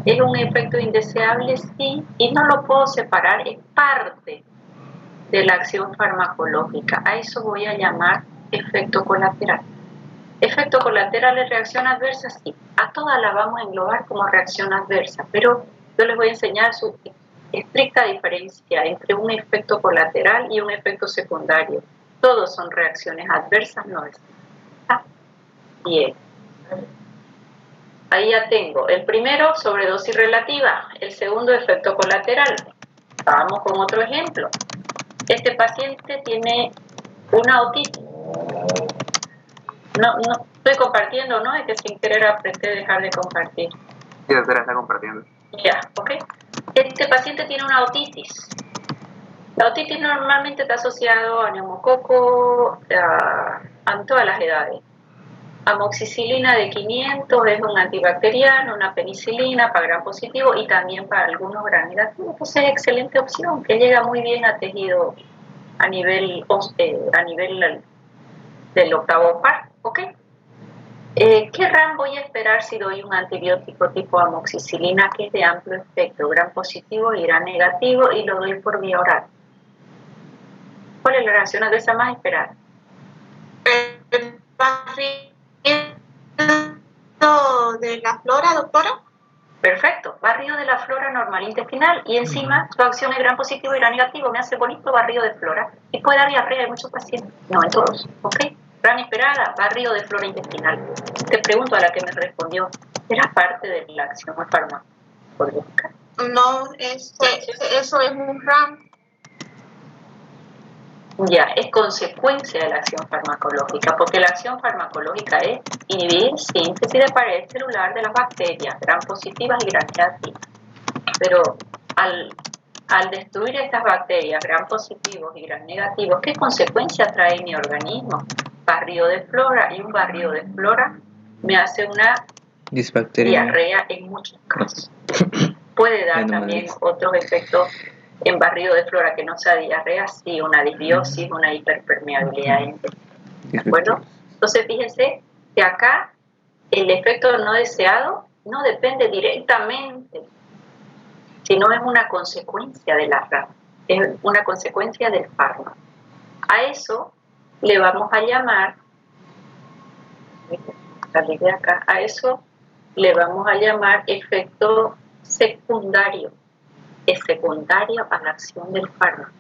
Speaker 1: Es un efecto indeseable, sí, y no lo puedo separar. Es parte de la acción farmacológica. A eso voy a llamar efecto colateral. Efecto colateral es reacción adversa, sí. A todas las vamos a englobar como reacción adversa, pero yo les voy a enseñar su estricta diferencia entre un efecto colateral y un efecto secundario. Todos son reacciones adversas, no es. Bien. Ahí ya tengo. El primero, sobredosis relativa. El segundo, efecto colateral. Vamos con otro ejemplo. Este paciente tiene una otitis. No estoy compartiendo, ¿no? Es que sin querer apreté dejar de compartir.
Speaker 7: Sí, doctora, está compartiendo.
Speaker 1: Ya, ok. Este paciente tiene una otitis. La otitis normalmente está asociado a neumococo a todas las edades. Amoxicilina de 500 es un antibacteriano, una penicilina para gram positivo y también para algunos gram negativos. Entonces es excelente opción, que llega muy bien a tejido a nivel del octavo par, ¿ok? ¿Qué RAM voy a esperar si doy un antibiótico tipo amoxicilina que es de amplio espectro, gram positivo y gram negativo y lo doy por vía oral? ¿Cuál es la reacción de esa más esperada?
Speaker 4: De la flora, doctora.
Speaker 1: Perfecto, barrido de la flora normal intestinal y encima su acción es gram positivo y gram negativo, me hace bonito barrido de flora y puede dar diarrea en muchos pacientes, no en todos, ¿ok? Gran esperada, barrido de flora intestinal. Te pregunto a la que me respondió, ¿era parte de la acción farmacológica?
Speaker 4: No, eso es un RAM.
Speaker 1: Ya, es consecuencia de la acción farmacológica, porque la acción farmacológica es inhibir síntesis de pared celular de las bacterias, gram positivas y gram negativas. Pero al destruir estas bacterias, gram positivos y gram negativos, ¿qué consecuencia trae mi organismo? Barrido de flora, y un barrido de flora me hace una diarrea en muchos casos. Puede dar también otros efectos en barrido de flora que no sea diarrea, sí, una disbiosis, una hiperpermeabilidad intestinal. ¿De acuerdo? Entonces, fíjense que acá el efecto no deseado no depende directamente, sino es una consecuencia de la RAM, es una consecuencia del fármaco. A eso le vamos a llamar, a eso le vamos a llamar efecto secundario. Es secundario a la acción del fármaco.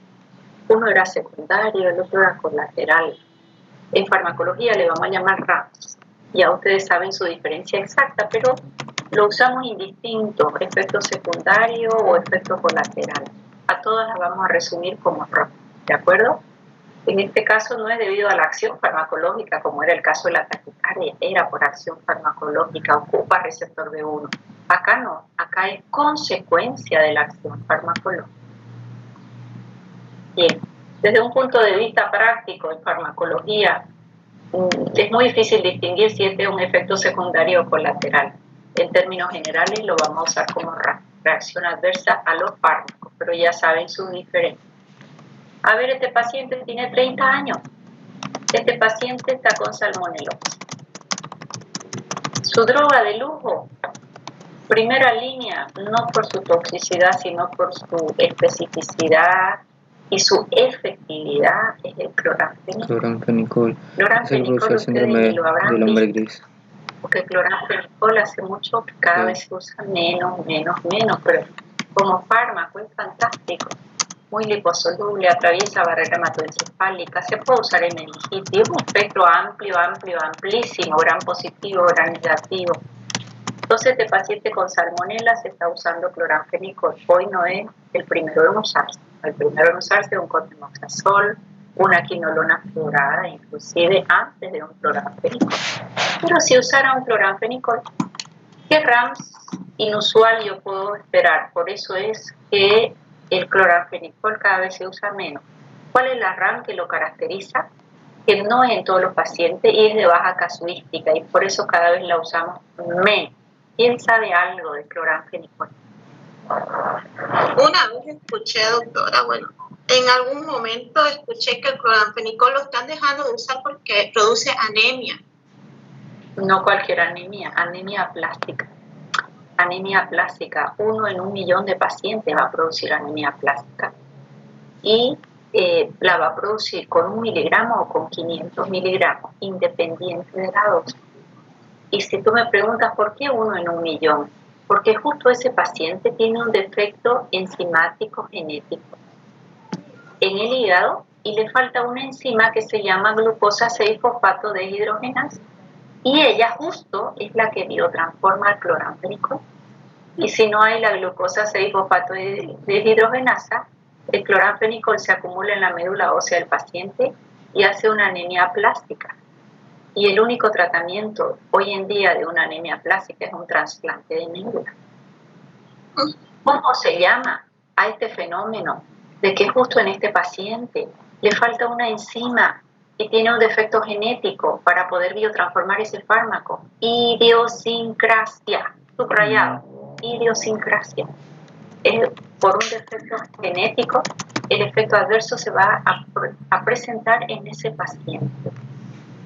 Speaker 1: Uno era secundario, el otro era colateral. En farmacología le vamos a llamar RAMS. Ya ustedes saben su diferencia exacta, pero lo usamos indistinto, efecto secundario o efecto colateral. A todas las vamos a resumir como RAMS, ¿de acuerdo? En este caso no es debido a la acción farmacológica, como era el caso de la taquicardia, era por acción farmacológica, ocupa receptor B1. Acá no, acá es consecuencia de la acción farmacológica. Bien, desde un punto de vista práctico en farmacología, es muy difícil distinguir si este es un efecto secundario o colateral. En términos generales lo vamos a usar como reacción adversa a los fármacos, pero ya saben su diferencia. A ver, este paciente tiene 30 años. Este paciente está con salmonelosis. Su droga de lujo, primera línea, no por su toxicidad, sino por su especificidad y su efectividad, es el cloranfenicol.
Speaker 2: Cloranfenicol.
Speaker 1: Cloranfenicol,
Speaker 2: es el síndrome del hombre gris.
Speaker 1: Porque cloranfenicol hace mucho que cada vez se usa menos, pero como fármaco es fantástico. Muy liposoluble, atraviesa barrera hematoencefálica, se puede usar en meningitis, es un espectro amplísimo, gram positivo, gram negativo. Entonces, este paciente con salmonela se está usando cloranfenicol. Hoy no es el primero en usarse. El primero en usarse es un cotrimoxazol, una quinolona fluorada, inclusive antes de un cloranfenicol. Pero si usara un cloranfenicol, ¿qué RAMS inusual yo puedo esperar? Por eso es que el cloranfenicol cada vez se usa menos. ¿Cuál es la RAM que lo caracteriza? Que no es en todos los pacientes y es de baja casuística y por eso cada vez la usamos menos. ¿Quién sabe algo de cloranfenicol?
Speaker 4: Una vez escuché, doctora, en algún momento escuché que el cloranfenicol lo están dejando de usar porque produce anemia.
Speaker 1: No cualquier anemia, anemia plástica. Anemia plástica, 1 en 1.000.000 de pacientes va a producir anemia plástica y la va a producir con 1 miligramo o con 500 miligramos, independiente de la dosis. Y si tú me preguntas por qué 1 en 1.000.000, porque justo ese paciente tiene un defecto enzimático genético en el hígado y le falta una enzima que se llama glucosa 6-fosfato deshidrogenasa. Y ella justo es la que biotransforma el cloranfenicol. Y si no hay la glucosa 6-fosfato deshidrogenasa, el cloranfenicol se acumula en la médula ósea del paciente y hace una anemia plástica. Y el único tratamiento hoy en día de una anemia plástica es un trasplante de médula. ¿Cómo se llama a este fenómeno de que justo en este paciente le falta una enzima y tiene un defecto genético para poder biotransformar ese fármaco? Idiosincrasia, subrayado, idiosincrasia. Es por un defecto genético, el efecto adverso se va a presentar en ese paciente.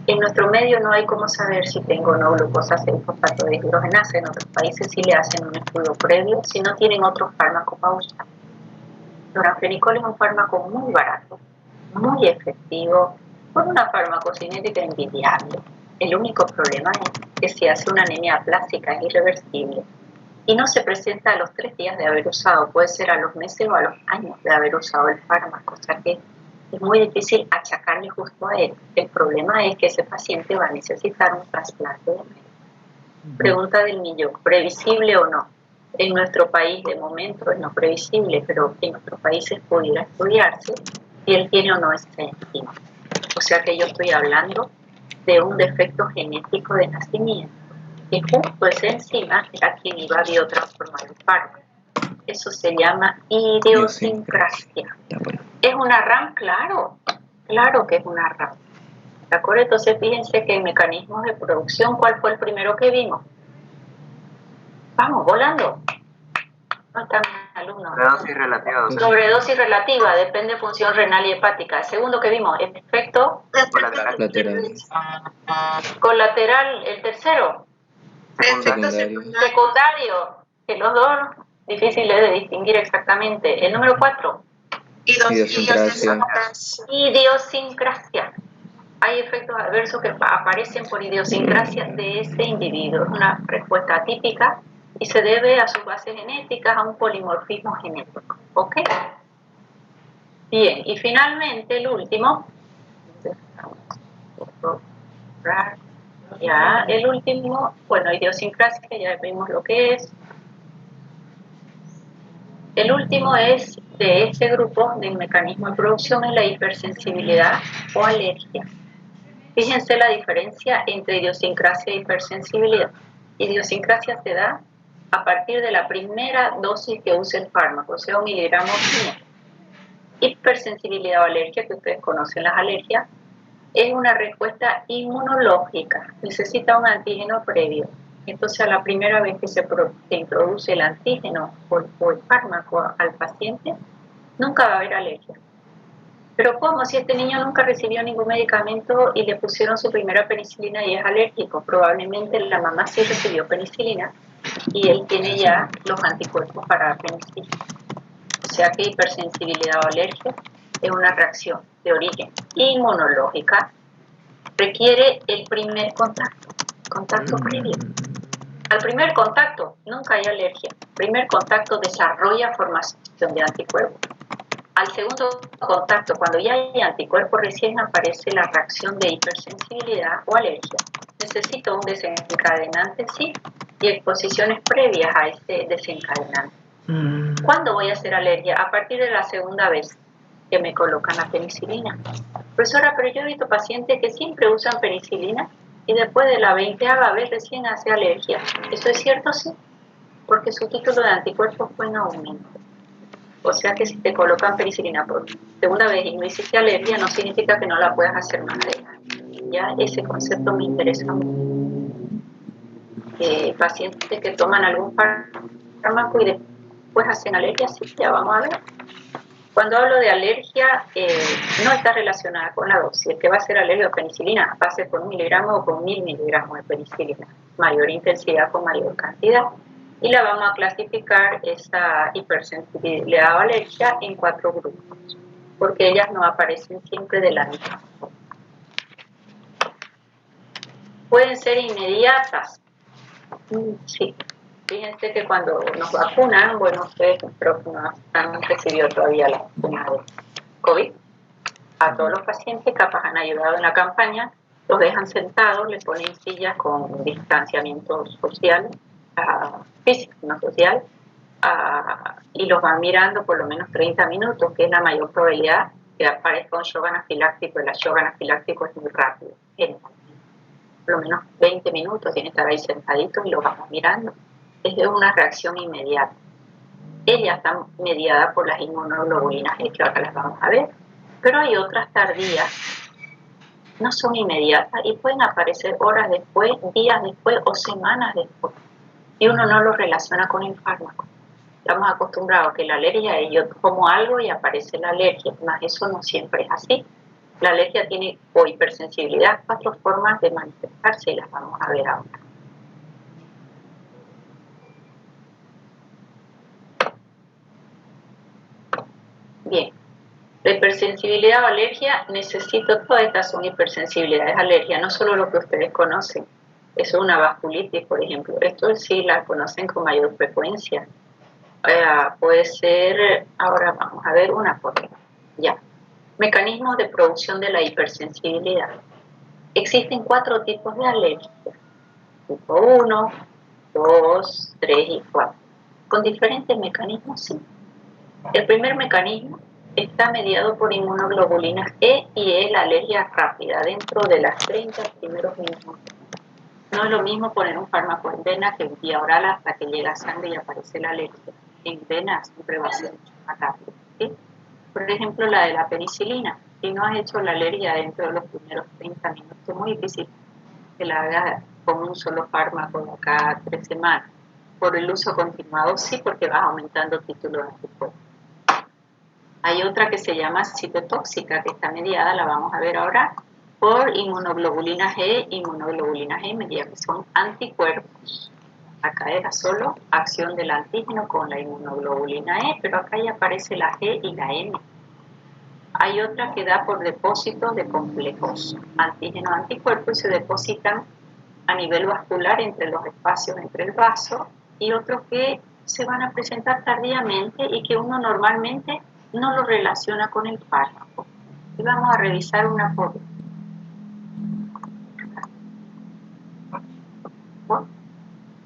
Speaker 1: En nuestro medio no hay cómo saber si tengo o no glucosa 6-fosfato deshidrogenasa. En otros países sí le hacen un estudio previo si no tienen otros fármacos para usar. Norafenicol es un fármaco muy barato, muy efectivo, con una farmacocinética envidiable. El único problema es que si hace una anemia plástica es irreversible y no se presenta a los 3 días de haber usado, puede ser a los meses o a los años de haber usado el fármaco, o sea que es muy difícil achacarle justo a él. El problema es que ese paciente va a necesitar un trasplante de médula. Pregunta del millón, ¿previsible o no? En nuestro país de momento es no previsible, pero en otros países pudiera estudiarse si él tiene o no esa enzima. O sea que yo estoy hablando de un defecto genético de nacimiento, que justo esa enzima era quien iba a biotransformar el fármaco. Eso se llama idiosincrasia. ¿Es una RAM? Claro que es una RAM. ¿De acuerdo? Entonces fíjense que en mecanismos de producción, ¿cuál fue el primero que vimos? Vamos, volando. No están mis alumnos.
Speaker 7: Sobredosis relativa.
Speaker 1: Sobredosis relativa, depende de función renal y hepática. El segundo que vimos, efecto
Speaker 2: Lateral.
Speaker 1: Colateral, el tercero. Secundario. Que los dos difíciles de distinguir exactamente. El número 4. Idiosincrasia. Hay efectos adversos que aparecen por idiosincrasia de ese individuo. Es una respuesta atípica y se debe a sus bases genéticas, a un polimorfismo genético. ¿Ok? Bien, y finalmente el último. Ya, el último, bueno, idiosincrasia, ya vimos lo que es. El último es de este grupo del mecanismo de producción es la hipersensibilidad o alergia. Fíjense la diferencia entre idiosincrasia e hipersensibilidad. Idiosincrasia se da a partir de la primera dosis que use el fármaco, o sea, 1 miligramo por ml. Hipersensibilidad o alergia, que ustedes conocen las alergias, es una respuesta inmunológica, necesita un antígeno previo. Entonces, a la primera vez que se introduce el antígeno o el fármaco al paciente, nunca va a haber alergia. Pero ¿cómo? Si este niño nunca recibió ningún medicamento y le pusieron su primera penicilina y es alérgico, probablemente la mamá sí recibió penicilina y él tiene ya los anticuerpos para la penicilina. O sea que hipersensibilidad o alergia es una reacción de origen inmunológica, requiere el primer contacto previo. Al primer contacto nunca hay alergia. Primer contacto desarrolla formación de anticuerpos. Al segundo contacto, cuando ya hay anticuerpos, recién aparece la reacción de hipersensibilidad o alergia. Necesito un desencadenante, sí, y exposiciones previas a ese desencadenante. ¿Cuándo voy a hacer alergia? A partir de la segunda vez que me colocan la penicilina. Profesora, pero yo he visto pacientes que siempre usan penicilina y después de la 20ª vez recién hace alergia. ¿Eso es cierto? Sí, porque su título de anticuerpos fue en aumento. O sea que si te colocan penicilina por segunda vez y no hiciste alergia, no significa que no la puedas hacer más adelante. Ya ese concepto me interesa mucho. Pacientes que toman algún fármaco y después hacen alergia, sí, ya vamos a ver. Cuando hablo de alergia, no está relacionada con la dosis. El que va a hacer alergia a penicilina va a ser con 1 miligramo o con 1000 miligramos de penicilina. Mayor intensidad con mayor cantidad. Y la vamos a clasificar esa hipersensibilidad o alergia en 4 grupos, porque ellas no aparecen siempre de la misma forma. Pueden ser inmediatas. Sí. Fíjense que cuando nos vacunan, bueno, ustedes creo que no han recibido todavía la vacuna de COVID. A todos los pacientes capaz han ayudado en la campaña, los dejan sentados, les ponen sillas con distanciamiento social, físico, no social, y los van mirando por lo menos 30 minutos, que es la mayor probabilidad que aparezca un shock anafiláctico. El shock anafiláctico es muy rápido. por lo menos 20 minutos, tiene que estar ahí sentadito y lo vamos mirando. Es de una reacción inmediata. Ella está mediada por las inmunoglobulinas G, que ahora las vamos a ver, pero hay otras tardías, no son inmediatas y pueden aparecer horas después, días después o semanas después. Y uno no lo relaciona con el fármaco. Estamos acostumbrados a que la alergia es yo como algo y aparece la alergia, más eso no siempre es así. La alergia tiene, o hipersensibilidad, 4 formas de manifestarse y las vamos a ver ahora. Bien, la hipersensibilidad o alergia, necesito, todas estas son hipersensibilidades, alergia, no solo lo que ustedes conocen. Eso es una vasculitis, por ejemplo. Esto sí la conocen con mayor frecuencia. Puede ser, ahora vamos a ver una por una. Ya. Mecanismos de producción de la hipersensibilidad. Existen 4 tipos de alergia. Tipo 1, 2, 3 y 4. Con diferentes mecanismos, sí. El primer mecanismo está mediado por inmunoglobulinas E y es la alergia rápida dentro de las 30 primeros minutos. No es lo mismo poner un fármaco en vena que en vía oral hasta que llega a sangre y aparece la alergia. En vena siempre va a ser mucho más rápido, ¿sí? Por ejemplo, la de la penicilina. Si no has hecho la alergia dentro de los primeros 30 minutos, es muy difícil que la hagas con un solo fármaco de acá a 3 semanas. Por el uso continuado sí, porque vas aumentando títulos de anticuerpos. Hay otra que se llama citotóxica, que está mediada, la vamos a ver ahora, por inmunoglobulina G, inmunoglobulina G media, que son anticuerpos. Acá era solo acción del antígeno con la inmunoglobulina E, pero acá ya aparece la G y la M. Hay otra que da por depósitos de complejos antígeno-anticuerpos y se depositan a nivel vascular entre los espacios entre el vaso, y otros que se van a presentar tardíamente y que uno normalmente no lo relaciona con el fármaco. Y vamos a revisar una por una. Bueno,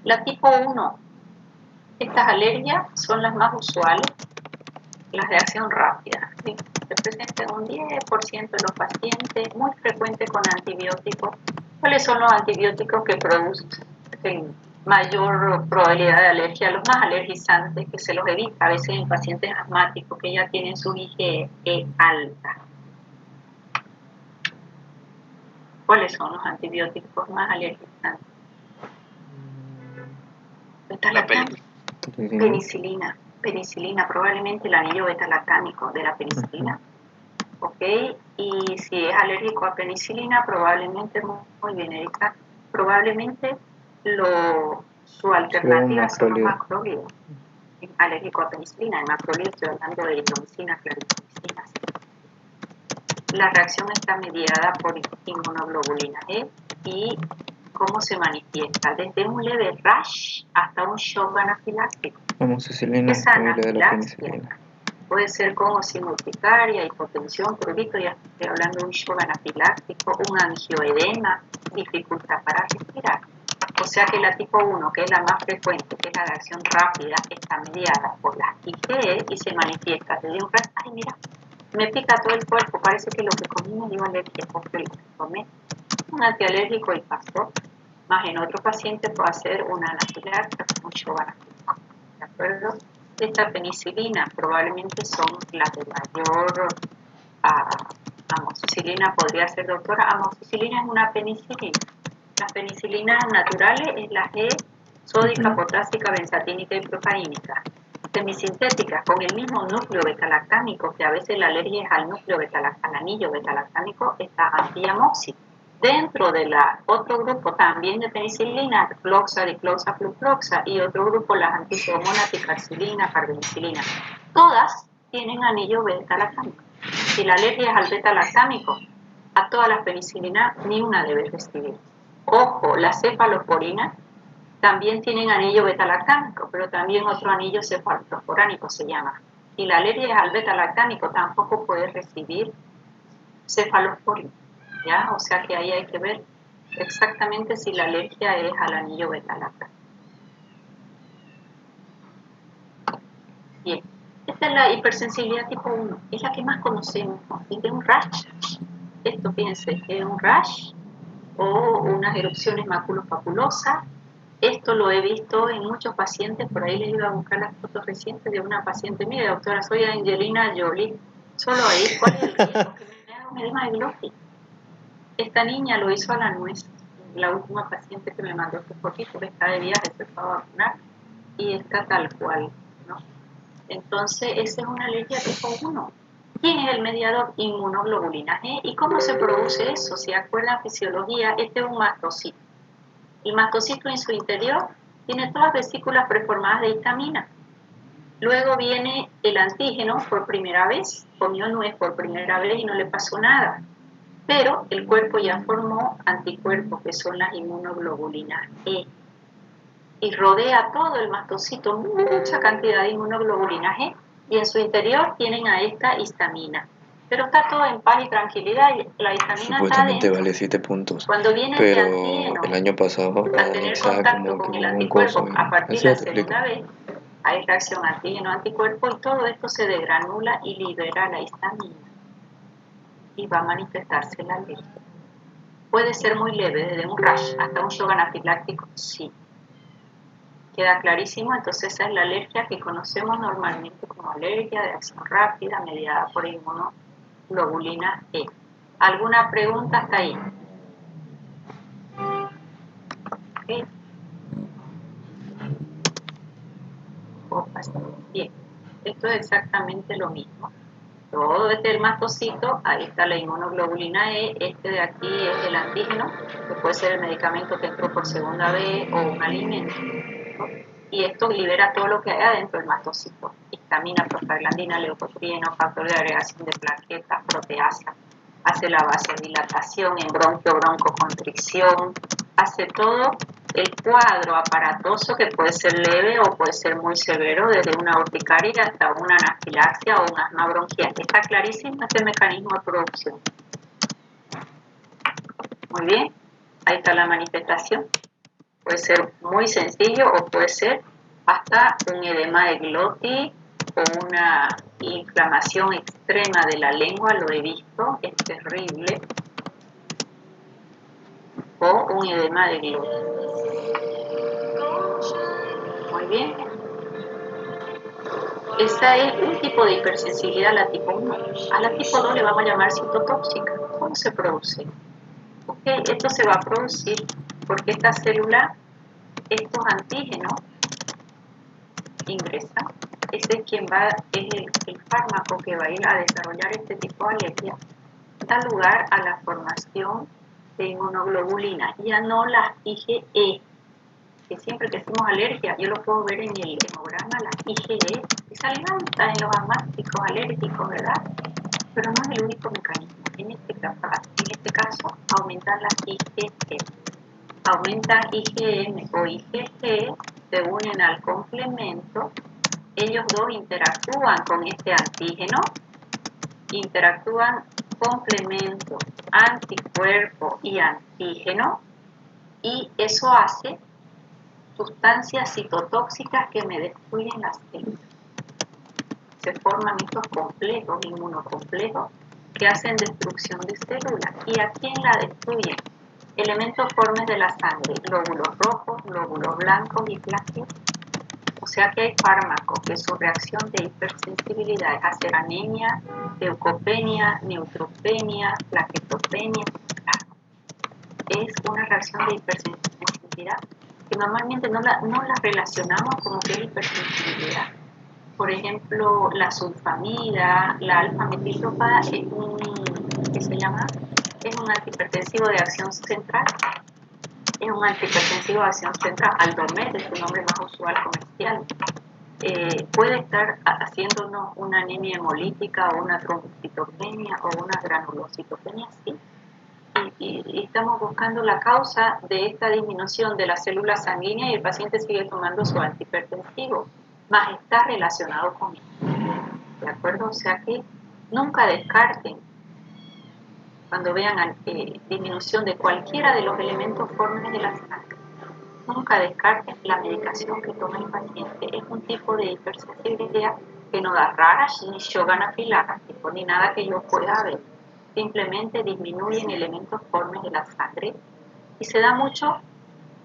Speaker 1: la tipo 1, estas alergias son las más usuales, las de acción rápida, ¿sí? Se presentan un 10% de los pacientes, muy frecuente con antibióticos. ¿Cuáles son los antibióticos que producen mayor probabilidad de alergia? Los más alergizantes, que se los evita a veces en pacientes asmáticos que ya tienen su IgE alta. ¿Cuáles son los antibióticos más alergizantes? Penicilina. Penicilina, probablemente el anillo beta-lactámico de la penicilina. ¿Ok? Y si es alérgico a penicilina, probablemente, muy bien, Erika, probablemente su alternativa son los macrólidos. Alérgico a penicilina, el macrólido estoy hablando de eritromicina, claritromicina. La reacción está mediada por inmunoglobulina E y cómo se manifiesta, desde un leve rash hasta un shock anafiláctico. Esa anafilaxia puede ser con o sin urticaria, hipotensión, prurito, ya estoy hablando de un shock anafiláctico, un angioedema, dificultad para respirar. O sea que la tipo 1, que es la más frecuente, que es la de acción rápida, está mediada por las IgE y se manifiesta desde un rash. Ay, mira, me pica todo el cuerpo, parece que lo que comí me dio alergia, porque lo que tomé un antialérgico y pasó. Más en otro paciente puede hacer una anafilaxia con un shock anafiláctico. ¿De acuerdo? Esta penicilina probablemente son las de mayor amoxicilina, podría ser, doctora. Amoxicilina es una penicilina. Las penicilinas naturales es la G, sódica, potásica, benzatínica y procaínica. Semisintéticas con el mismo núcleo betalactámico, que a veces la alergia es al núcleo al anillo betalactámico, está antiamoxi. Dentro de otro grupo también de penicilina, cloxa, dicloxa, flucloxa, y otro grupo las antipseudomonas, ticarcilina, carbenicilina. Todas tienen anillo beta-lactámico. Si la alergia es al beta-lactámico, a todas las penicilinas ni una debe recibir. Ojo, las cefalosporinas también tienen anillo beta-lactámico, pero también otro anillo cefalofosforánico se llama. Si la alergia es al beta-lactámico, tampoco puede recibir cefalosporina. ¿Ya? O sea que ahí hay que ver exactamente si la alergia es al anillo beta-lactámico. Bien, esta es la hipersensibilidad tipo 1, es la que más conocemos, y de un rash. Esto, fíjense, es un rash o unas erupciones maculopapulosas. Esto lo he visto en muchos pacientes, por ahí les iba a buscar las fotos recientes de una paciente mía, doctora, soy Angelina Jolie. Solo ahí, ¿cuál es el riesgo? Que me haga un edema de glotis. Esta niña lo hizo a la nuez, la última paciente que me mandó su fotito, que está de viaje, se fue a vacunar, y está tal cual, ¿no? Entonces, esa es una alergia tipo 1. ¿Quién es el mediador? Inmunoglobulina G. ¿Y cómo se produce eso? Si acuerdan fisiología, este es un mastocito. El mastocito en su interior tiene todas vesículas preformadas de histamina. Luego viene el antígeno por primera vez, comió nuez por primera vez y no le pasó nada. Pero el cuerpo ya formó anticuerpos, que son las inmunoglobulinas E. Y rodea todo el mastocito mucha cantidad de inmunoglobulinas E. Y en su interior tienen a esta histamina. Pero está todo en paz y tranquilidad. Y la histamina
Speaker 2: supuestamente
Speaker 1: está
Speaker 2: vale 7 puntos.
Speaker 1: Cuando viene
Speaker 2: pero
Speaker 1: el antígeno
Speaker 2: el año pasado
Speaker 1: a tener contacto con el anticuerpo a partir de la segunda vez, hay reacción antígeno-anticuerpo y todo esto se degranula y libera la histamina y va a manifestarse la alergia. Puede ser muy leve, desde un rash hasta un shock anafiláctico, sí. Queda clarísimo, entonces esa es la alergia que conocemos normalmente como alergia de acción rápida mediada por inmunoglobulina E. ¿Alguna pregunta hasta ahí? ¿Okay? Bien, esto es exactamente lo mismo. Todo este es el mastocito, ahí está la inmunoglobulina E, este de aquí es el antígeno, que puede ser el medicamento que entró por segunda vez o un alimento, ¿no? Y esto libera todo lo que hay adentro del mastocito: histamina, prostaglandina, leucotrieno, factor de agregación de plaquetas, proteasa, hace la vasodilatación en bronconstricción, hace todo el cuadro aparatoso que puede ser leve o puede ser muy severo, desde una urticaria hasta una anafilaxia o un asma bronquial. Está clarísimo este mecanismo de producción. Muy bien, ahí está la manifestación. Puede ser muy sencillo o puede ser hasta un edema de glotis o una inflamación extrema de la lengua, lo he visto, es terrible, o un edema de glotis. Muy bien. Esa es un tipo de hipersensibilidad a la tipo 1. A la tipo 2 le vamos a llamar citotóxica. ¿Cómo se produce? Okay, esto se va a producir porque esta célula, estos antígenos ingresan. Ese es quien va, es el fármaco que va a ir a desarrollar este tipo de alergia. Da lugar a la formación de inmunoglobulina, ya no las IgE, que siempre que hacemos alergia, yo lo puedo ver en el hemograma, las IgE, que salen altas en los asmáticos alérgicos, ¿verdad? Pero no es el único mecanismo. En este caso aumentan las IgE. Aumentan IgM o IgG, se unen al complemento, ellos dos interactúan con este antígeno, interactúan complemento, anticuerpo y antígeno, y eso hace sustancias citotóxicas que me destruyen las células. Se forman estos complejos, inmunocomplejos, que hacen destrucción de células. ¿Y a quién la destruyen? Elementos formes de la sangre, glóbulos rojos, glóbulos blancos y plaquetas. O sea que hay fármacos que su reacción de hipersensibilidad es hacer anemia, leucopenia, neutropenia, plaquetopenia. Es una reacción de hipersensibilidad que normalmente no la relacionamos como que es hipersensibilidad. Por ejemplo, la sulfamida, la alfa-metildopa es un antihipertensivo de acción central. Es un antihipertensivo de acción central. Aldomet es su nombre más usual comercial. Puede estar haciéndonos una anemia hemolítica o una trombocitopenia o una granulocitopenia, sí. Y estamos buscando la causa de esta disminución de las células sanguíneas y el paciente sigue tomando su antihipertensivo, más está relacionado con esto. ¿De acuerdo? O sea que nunca descarten cuando vean disminución de cualquiera de los elementos formes de la sangre. Nunca descarten la medicación que toma el paciente. Es un tipo de hipersensibilidad que no da rash, ni shock anafiláctico, ni nada que yo pueda ver. Simplemente disminuyen elementos formes de la sangre Y se da mucho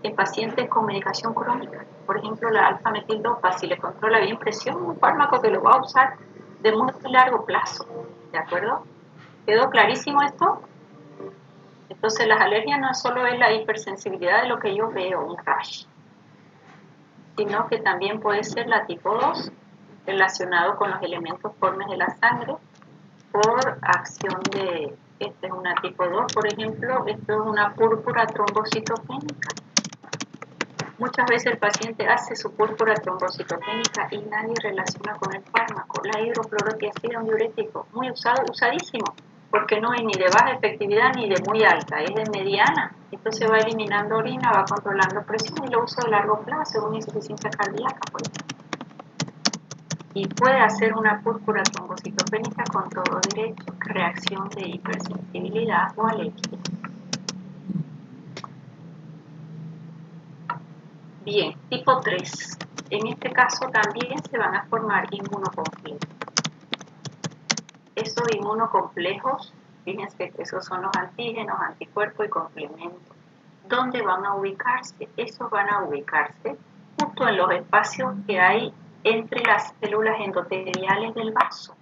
Speaker 1: en pacientes con medicación crónica. Por ejemplo, la alfa-metildopa, si le controla bien presión, un fármaco que lo va a usar de muy largo plazo, ¿de acuerdo? ¿Quedó clarísimo esto? Entonces, las alergias no solo es la hipersensibilidad de lo que yo veo, un rash, sino que también puede ser la tipo 2, relacionado con los elementos formes de la sangre, por acción de, esta es una tipo 2, por ejemplo, esto es una púrpura trombocitopénica. Muchas veces el paciente hace su púrpura trombocitopénica y nadie relaciona con el fármaco. La hidroclorotiazida es un diurético muy usado, usadísimo, porque no es ni de baja efectividad ni de muy alta, es de mediana. Entonces va eliminando orina, va controlando presión y lo usa a largo plazo, una insuficiencia cardíaca, por ejemplo. Y puede hacer una púrpura trombocitopénica con todo derecho, reacción de hipersensibilidad o alergia. Bien, tipo 3. En este caso también se van a formar inmunocomplejos. Esos inmunocomplejos, fíjense que esos son los antígenos, anticuerpos y complementos. ¿Dónde van a ubicarse? Esos van a ubicarse justo en los espacios que hay entre las células endoteliales del vaso.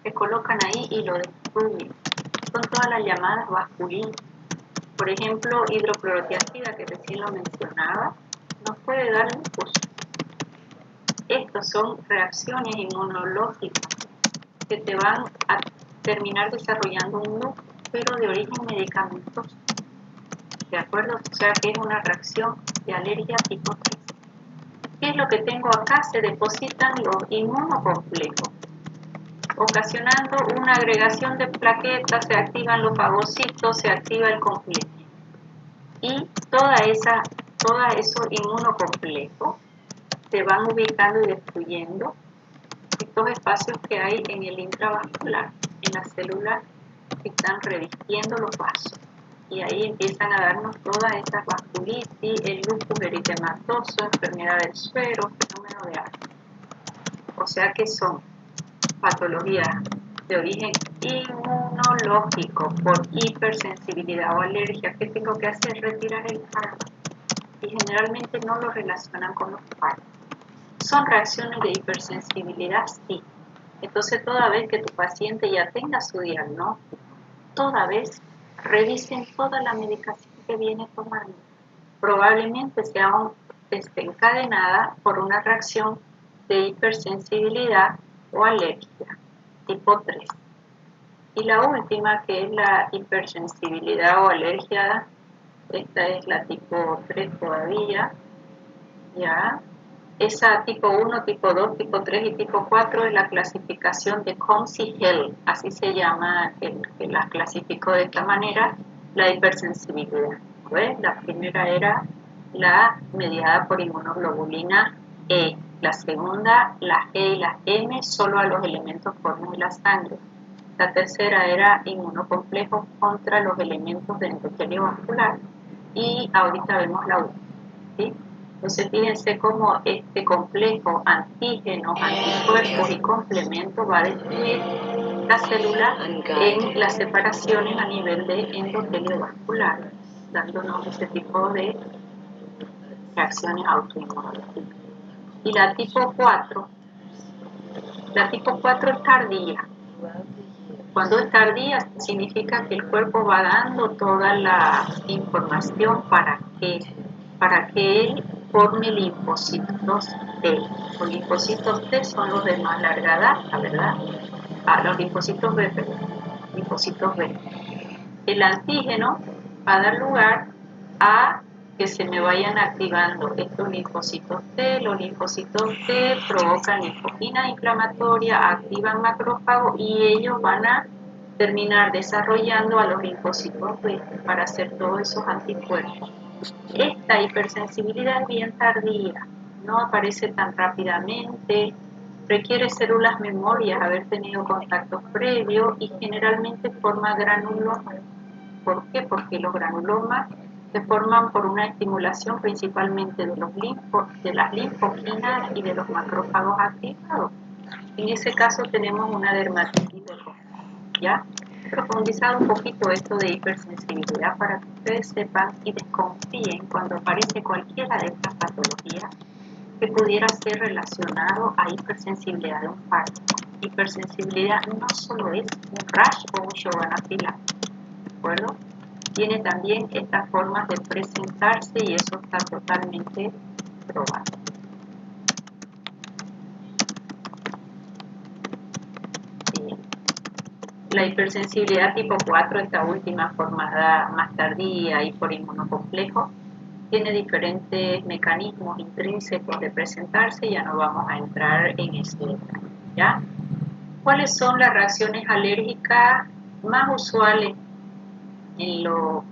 Speaker 1: Se colocan ahí y lo destruyen. Son todas las llamadas vasculinas. Por ejemplo, hidroclorotiazida, que recién lo mencionaba, nos puede dar lupus. Estos son reacciones inmunológicas que te van a terminar desarrollando un lupus, pero de origen medicamentoso. ¿De acuerdo? O sea que es una reacción de alergia tipo 3. ¿Qué es lo que tengo acá? Se depositan los inmunocomplejos, ocasionando una agregación de plaquetas, se activan los fagocitos, se activa el complemento. Y todos esos inmunocomplejos se van ubicando y destruyendo estos espacios que hay en el intravascular, en las células que están revistiendo los vasos. Y ahí empiezan a darnos todas estas vasculitis, el lupus eritematoso, enfermedad del suero, fenómeno de asma. O sea que son patologías de origen inmunológico por hipersensibilidad o alergia. ¿Qué tengo que hacer? Retirar el fármaco. Y generalmente no lo relacionan con los fármacos. ¿Son reacciones de hipersensibilidad? Sí. Entonces, toda vez que tu paciente ya tenga su diagnóstico, toda vez revisen toda la medicación que viene tomando. Probablemente sea desencadenada por una reacción de hipersensibilidad o alergia tipo 3. Y la última, que es la hipersensibilidad o alergia, esta es la tipo 3 todavía, ya. Esa tipo 1, tipo 2, tipo 3 y tipo 4 es la clasificación de Comsi-Hell, así se llama, que la clasificó de esta manera, la hipersensibilidad. ¿Ves? La primera era la mediada por inmunoglobulina E, la segunda, la E y la M, solo a los elementos formes de la sangre. La tercera era inmunocomplejos contra los elementos del endotelio vascular y ahorita vemos la última, ¿sí? Entonces fíjense cómo este complejo antígenos, anticuerpos y complementos va a destruir la célula en las separaciones a nivel de endotelio vascular, dándonos ese tipo de reacciones autoinmunológicas. Y la tipo 4 es tardía. Cuando es tardía significa que el cuerpo va dando toda la información para que él forme linfocitos T. Los linfocitos T son los de más larga data, ¿verdad? Los linfocitos B, linfocitos B. El antígeno va a dar lugar a que se me vayan activando estos linfocitos T. Los linfocitos T provocan linfokina inflamatoria, activan macrófagos y ellos van a terminar desarrollando a los linfocitos B para hacer todos esos anticuerpos. Esta hipersensibilidad es bien tardía, no aparece tan rápidamente, requiere células memorias, haber tenido contactos previos y generalmente forma granulomas. ¿Por qué? Porque los granulomas se forman por una estimulación principalmente de las linfoquinas y de los macrófagos activados. En ese caso tenemos una dermatitis de rojo, ¿ya? profundizado un poquito esto de hipersensibilidad para que ustedes sepan y desconfíen cuando aparece cualquiera de estas patologías que pudiera ser relacionado a hipersensibilidad de un fármaco. Hipersensibilidad no solo es un rash o un shock anafiláctico, ¿de acuerdo? Tiene también estas formas de presentarse y eso está totalmente probado. Bien. La hipersensibilidad tipo 4, esta última formada más tardía y por inmunocomplejo, tiene diferentes mecanismos intrínsecos de presentarse, ya no vamos a entrar en ese detalle, ¿ya? ¿Cuáles son las reacciones alérgicas más usuales en los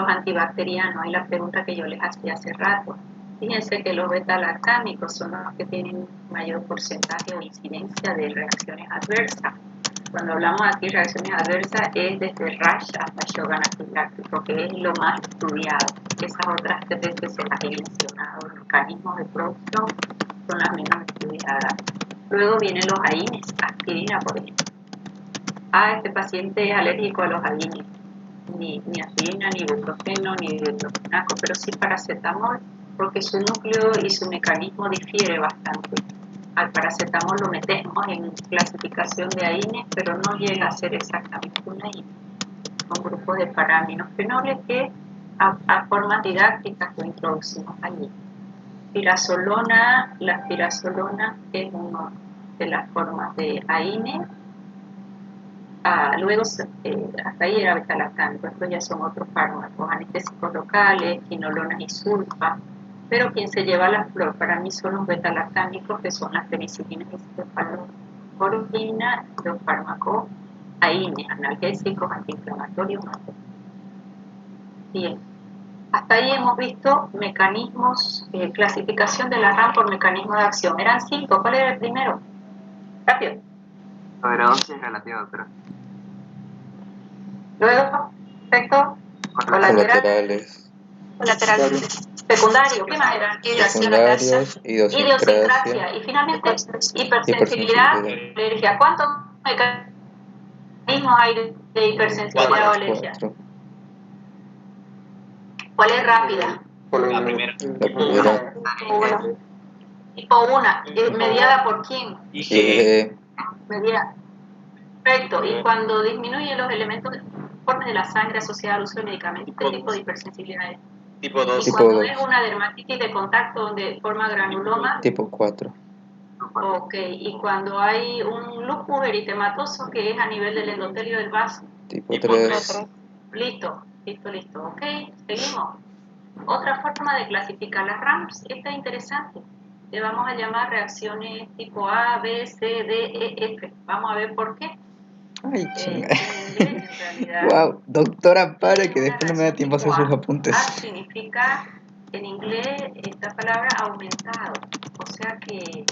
Speaker 1: antibacterianos? Es la pregunta que yo les hacía hace rato. Fíjense que los beta-lactámicos son los que tienen mayor porcentaje o incidencia de reacciones adversas. Cuando hablamos aquí de reacciones adversas es desde rash hasta shock anafiláctico, que es lo más estudiado. Esas otras tres que se las he mencionado, los mecanismos de producción, son las menos estudiadas. Luego vienen los AINES, aspirina por ejemplo. Este paciente es alérgico a los AINES. Ni aspirina, ni ibuprofeno, ni diclofenaco, pero sí paracetamol, porque su núcleo y su mecanismo difiere bastante. Al paracetamol lo metemos en clasificación de AINES, pero no llega a ser exactamente un AINES. Son grupos de paraminofenoles que a formas didácticas lo introducimos allí. Pirazolona, la pirazolona es una de las formas de AINES. Luego, hasta ahí era beta-lactámico, estos ya son otros fármacos, anestésicos locales, quinolonas y sulfa, pero quien se lleva la flor para mí son los beta-lactámicos, que son las penicilinas y cefalorina, los fármacos AINES, analgésicos, antiinflamatorios. Bien, hasta ahí hemos visto mecanismos, clasificación de la RAM por mecanismo de acción. Eran 5, ¿cuál era el primero? Rápido.
Speaker 7: Sobredosis relativa, doctora.
Speaker 1: Luego, efectos colaterales. Secundario, ¿qué más eran?
Speaker 2: Secundarios,
Speaker 1: idiosincrasia. Y finalmente, hipersensibilidad, alergia. ¿Cuántos mecanismos hay de hipersensibilidad o alergia?
Speaker 2: 4.
Speaker 1: ¿Cuál es rápida?
Speaker 6: La primera.
Speaker 1: Tipo 1. ¿Mediada por quién? Mediada. Perfecto. Y cuando disminuyen los elementos de la sangre asociada al uso de medicamentos, ¿qué tipo de hipersensibilidad es?
Speaker 6: Tipo 2.
Speaker 1: Y cuando es una dermatitis de contacto donde forma granuloma.
Speaker 2: Tipo 4.
Speaker 1: Ok. Y cuando hay un lupus eritematoso que es a nivel del endotelio del vaso.
Speaker 2: Tipo 3.
Speaker 1: Listo. Ok. Seguimos. Otra forma de clasificar las RAMS, esta es interesante. Le vamos a llamar reacciones tipo A, B, C, D, E, F. Vamos a ver por qué.
Speaker 2: Ay, chinga.
Speaker 1: En realidad.
Speaker 2: Wow, doctora, para que después no me da tiempo a hacer sus apuntes.
Speaker 1: A significa en inglés esta palabra aumentado. O sea que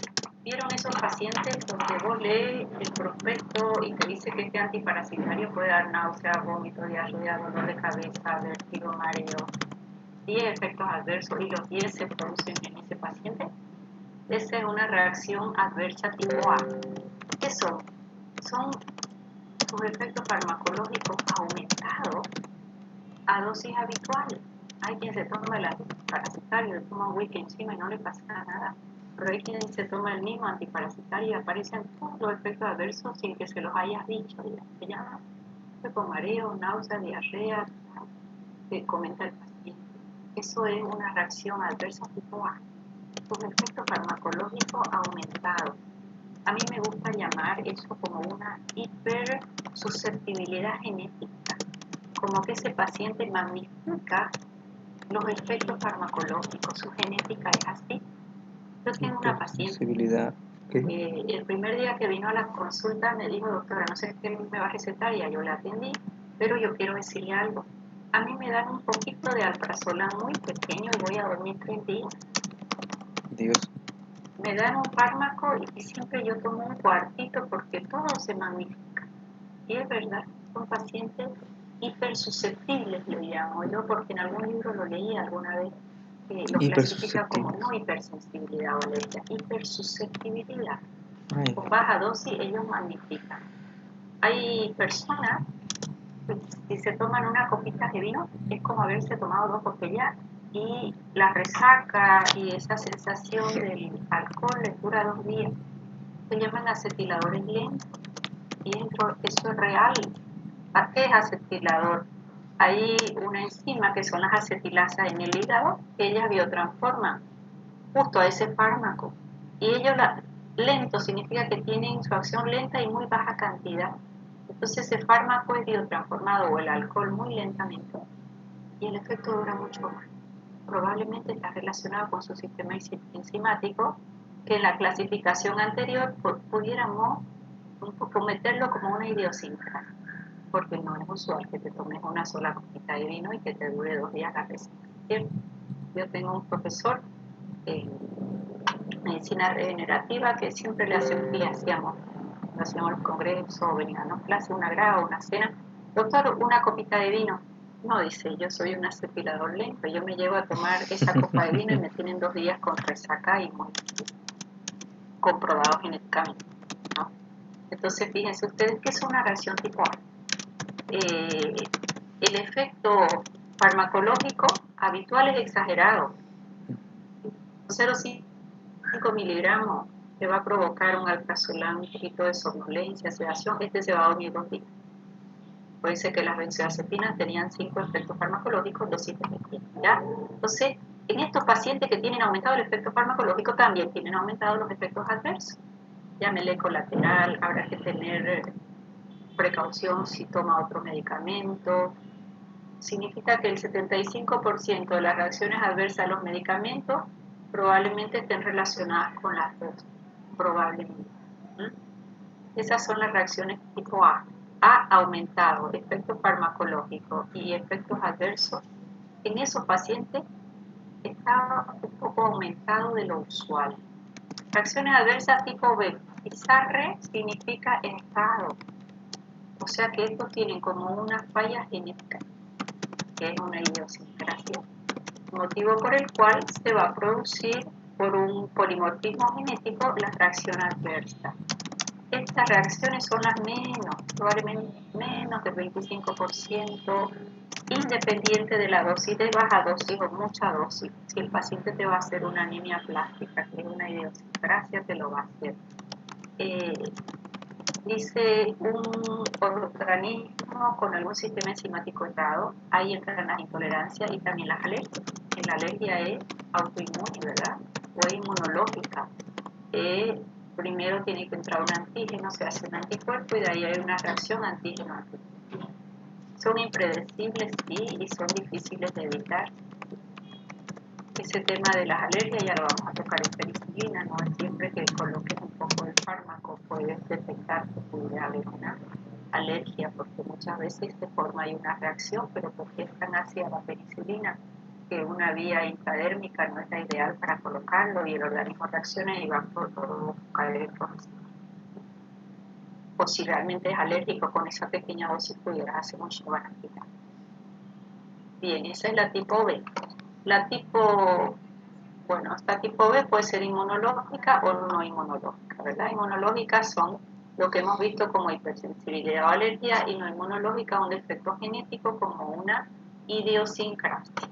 Speaker 1: vieron esos pacientes donde vos lees el prospecto y te dice que este antiparasitario puede dar náusea, vómito, diarrea, dolor de cabeza, vértigo, mareo, 10 efectos adversos y los 10 se producen en ese paciente. Esa es una reacción adversa tipo A. ¿Qué son? Son sus efectos farmacológicos aumentados a dosis habituales. Hay quien se toma el antiparasitario, le toma un whisky encima y no le pasa nada. Pero hay quien se toma el mismo antiparasitario y aparecen todos los efectos adversos sin que se los hayas dicho. Se llama con mareo, náusea, diarrea, que comenta el paciente. Eso es una reacción adversa tipo A. Sus efectos farmacológicos aumentados. A mí me gusta llamar eso como una hipersusceptibilidad genética, como que ese paciente magnifica los efectos farmacológicos, su genética es así. Yo tengo una paciente, el primer día que vino a la consulta me dijo, doctora, no sé qué me va a recetar, y yo la atendí, pero yo quiero decirle algo. A mí me dan un poquito de alprazolam muy pequeño y voy a dormir 3 días.
Speaker 2: Dios.
Speaker 1: Me dan un fármaco y siempre yo tomo un cuartito porque todo se magnifica. Y es verdad, son pacientes hipersusceptibles, lo llamo yo, porque en algún libro lo leí alguna vez, que lo clasifica como no hipersensibilidad o alergia, hipersusceptibilidad. Con baja dosis ellos magnifican. Hay personas si se toman una copita de vino, es como haberse tomado 2 botellas y la resaca y esa sensación del alcohol les dura 2 días. Se llaman acetiladores lentos y eso es real. ¿Qué es acetilador? Hay una enzima que son las acetilasas en el hígado que ellas biotransforman justo a ese fármaco. Y ellos, lento significa que tienen su acción lenta y muy baja cantidad. Entonces ese fármaco es biotransformado o el alcohol muy lentamente y el efecto dura mucho más. Probablemente está relacionado con su sistema enzimático, que en la clasificación anterior pudiéramos meterlo como una idiosincrasia, porque no es usual que te tomes una sola copita de vino y que te dure 2 días la receta. Yo tengo un profesor en medicina regenerativa que siempre le hacíamos el congreso, venían a darnos clases, una grado, una cena. Doctor, una copita de vino. No, dice, yo soy un acetilador lento, yo me llevo a tomar esa copa de vino y me tienen 2 días con resaca y muy comprobado genéticamente, ¿no? Entonces, fíjense ustedes que es una reacción tipo A. El efecto farmacológico habitual es exagerado. 0,5 miligramos te va a provocar un alprazolam, un poquito de somnolencia, sedación. Este se va a dormir 2 días. Puede ser que las benzodiazepinas tenían 5 efectos farmacológicos, dosis de ¿ya? Entonces, en estos pacientes que tienen aumentado el efecto farmacológico, también tienen aumentados los efectos adversos. Llámele colateral, habrá que tener precaución si toma otro medicamento. Significa que el 75% de las reacciones adversas a los medicamentos probablemente estén relacionadas con las dosis, probablemente. Esas son las reacciones tipo A. Ha aumentado efectos farmacológicos y efectos adversos. En esos pacientes está un poco aumentado de lo usual. Reacciones adversas tipo B. Bizarre significa estado. O sea que estos tienen como una falla genética, que es una idiosincrasia, motivo por el cual se va a producir por un polimorfismo genético la reacción adversa. Estas reacciones son las menos, probablemente menos del 25%, independiente de la dosis, de baja dosis o mucha dosis. Si el paciente te va a hacer una anemia plástica, que es una idiosincrasia, te lo va a hacer. Dice un organismo con algún sistema enzimático errado, ahí entran las intolerancias y también las alergias. La alergia es autoinmune, ¿verdad? O es inmunológica. Primero tiene que entrar un antígeno, se hace un anticuerpo y de ahí hay una reacción antígeno-antígeno. Son impredecibles, sí, y son difíciles de evitar. Ese tema de las alergias ya lo vamos a tocar en penicilina, no es siempre que coloques un poco de fármaco puedes detectar que pudiera haber una alergia, porque muchas veces se forma ahí una reacción, pero porque es tan ácida la penicilina que una vía intradérmica no es la ideal para colocarlo y el organismo reacciona y va a provocar el proceso. O si realmente es alérgico, con esa pequeña dosis pudieras hacer un shock anafiláctico. Bien, esa es la tipo B. La tipo, esta tipo B puede ser inmunológica o no inmunológica, ¿verdad? Inmunológicas son lo que hemos visto como hipersensibilidad o alergia, y no inmunológica, un defecto genético como una idiosincrasia.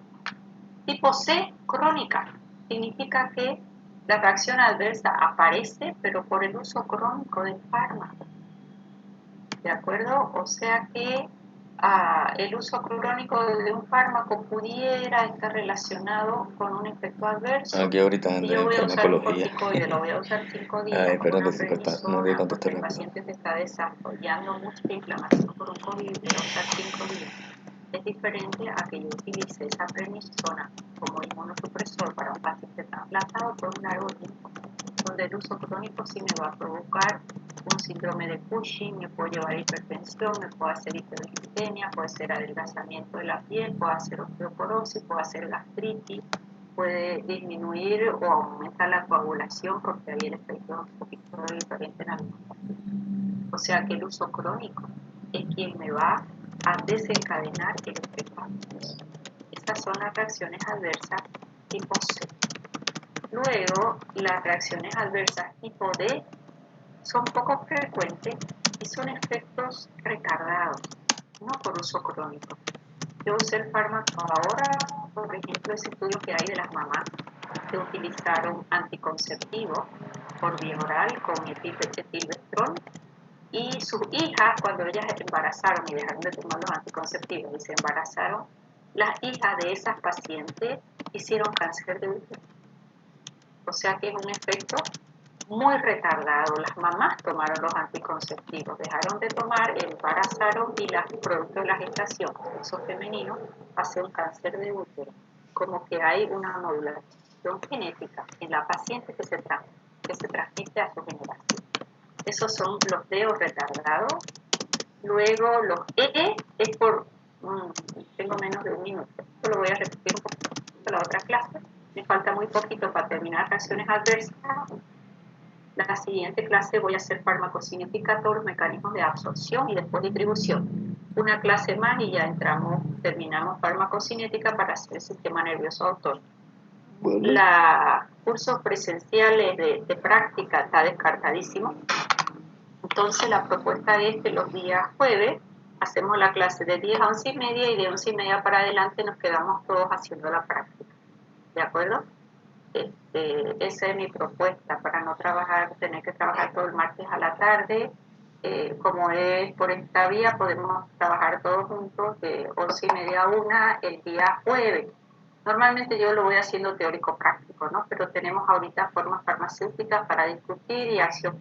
Speaker 1: Tipo C, crónica, significa que la reacción adversa aparece, pero por el uso crónico del fármaco. ¿De acuerdo? O sea que el uso crónico de un fármaco pudiera estar relacionado con un efecto adverso.
Speaker 2: Aquí ahorita ando
Speaker 1: Yo
Speaker 2: en
Speaker 1: voy a usar un
Speaker 2: farmacología.
Speaker 1: corticoide, lo voy a usar 5 días.
Speaker 2: Ay, perdón
Speaker 1: con
Speaker 2: que sí, no voy a contestar
Speaker 1: porque el
Speaker 2: rápido.
Speaker 1: paciente se está desarrollando mucha inflamación por un COVID, voy a usar 5 días. Es diferente a que yo utilice esa prednisona como inmunosupresor para un paciente trasplantado por un largo tiempo, donde el uso crónico sí me va a provocar un síndrome de Cushing, me puede llevar a hipertensión, me puede hacer hiperglicemia, puede ser adelgazamiento de la piel, puede hacer osteoporosis, puede hacer gastritis, puede disminuir o aumentar la coagulación porque ahí el efecto es un poquito diferente en algunos pacientes. O sea que el uso crónico es quien me va a desencadenar el efecto adverso. Estas son las reacciones adversas tipo C. Luego, las reacciones adversas tipo D son poco frecuentes y son efectos retardados. no por uso crónico. Yo usé el fármaco ahora, por ejemplo, ese estudio que hay de las mamás que utilizaron anticonceptivos por vía oral con etilvestrol, y sus hijas, cuando ellas embarazaron y dejaron de tomar los anticonceptivos y se embarazaron, las hijas de esas pacientes hicieron cáncer de útero. O sea que es un efecto muy retardado. Las mamás tomaron los anticonceptivos, dejaron de tomar, embarazaron y producto de la gestación, sexo femenino, hace un cáncer de útero. Como que hay una modulación genética en la paciente que se transmite a su generación. Esos son los D retardados. Luego los E es por, tengo menos de un minuto, esto lo voy a repetir un poquito en la otra clase, me falta muy poquito para terminar reacciones adversas. La siguiente clase voy a hacer farmacocinética, todos los mecanismos de absorción y después distribución. Una clase más y ya terminamos farmacocinética para hacer el sistema nervioso autónomo.
Speaker 2: Bueno.
Speaker 1: Los cursos presenciales de práctica está descartadísimo. Entonces la propuesta es que los días jueves hacemos la clase de 10 a 11:30 y de 11:30 para adelante nos quedamos todos haciendo la práctica. ¿De acuerdo? Esa es mi propuesta para no tener que trabajar todo el martes a la tarde. Como es por esta vía, podemos trabajar todos juntos de 11:30 a 1 el día jueves. Normalmente yo lo voy haciendo teórico-práctico, ¿no? Pero tenemos ahorita formas farmacéuticas para discutir y acción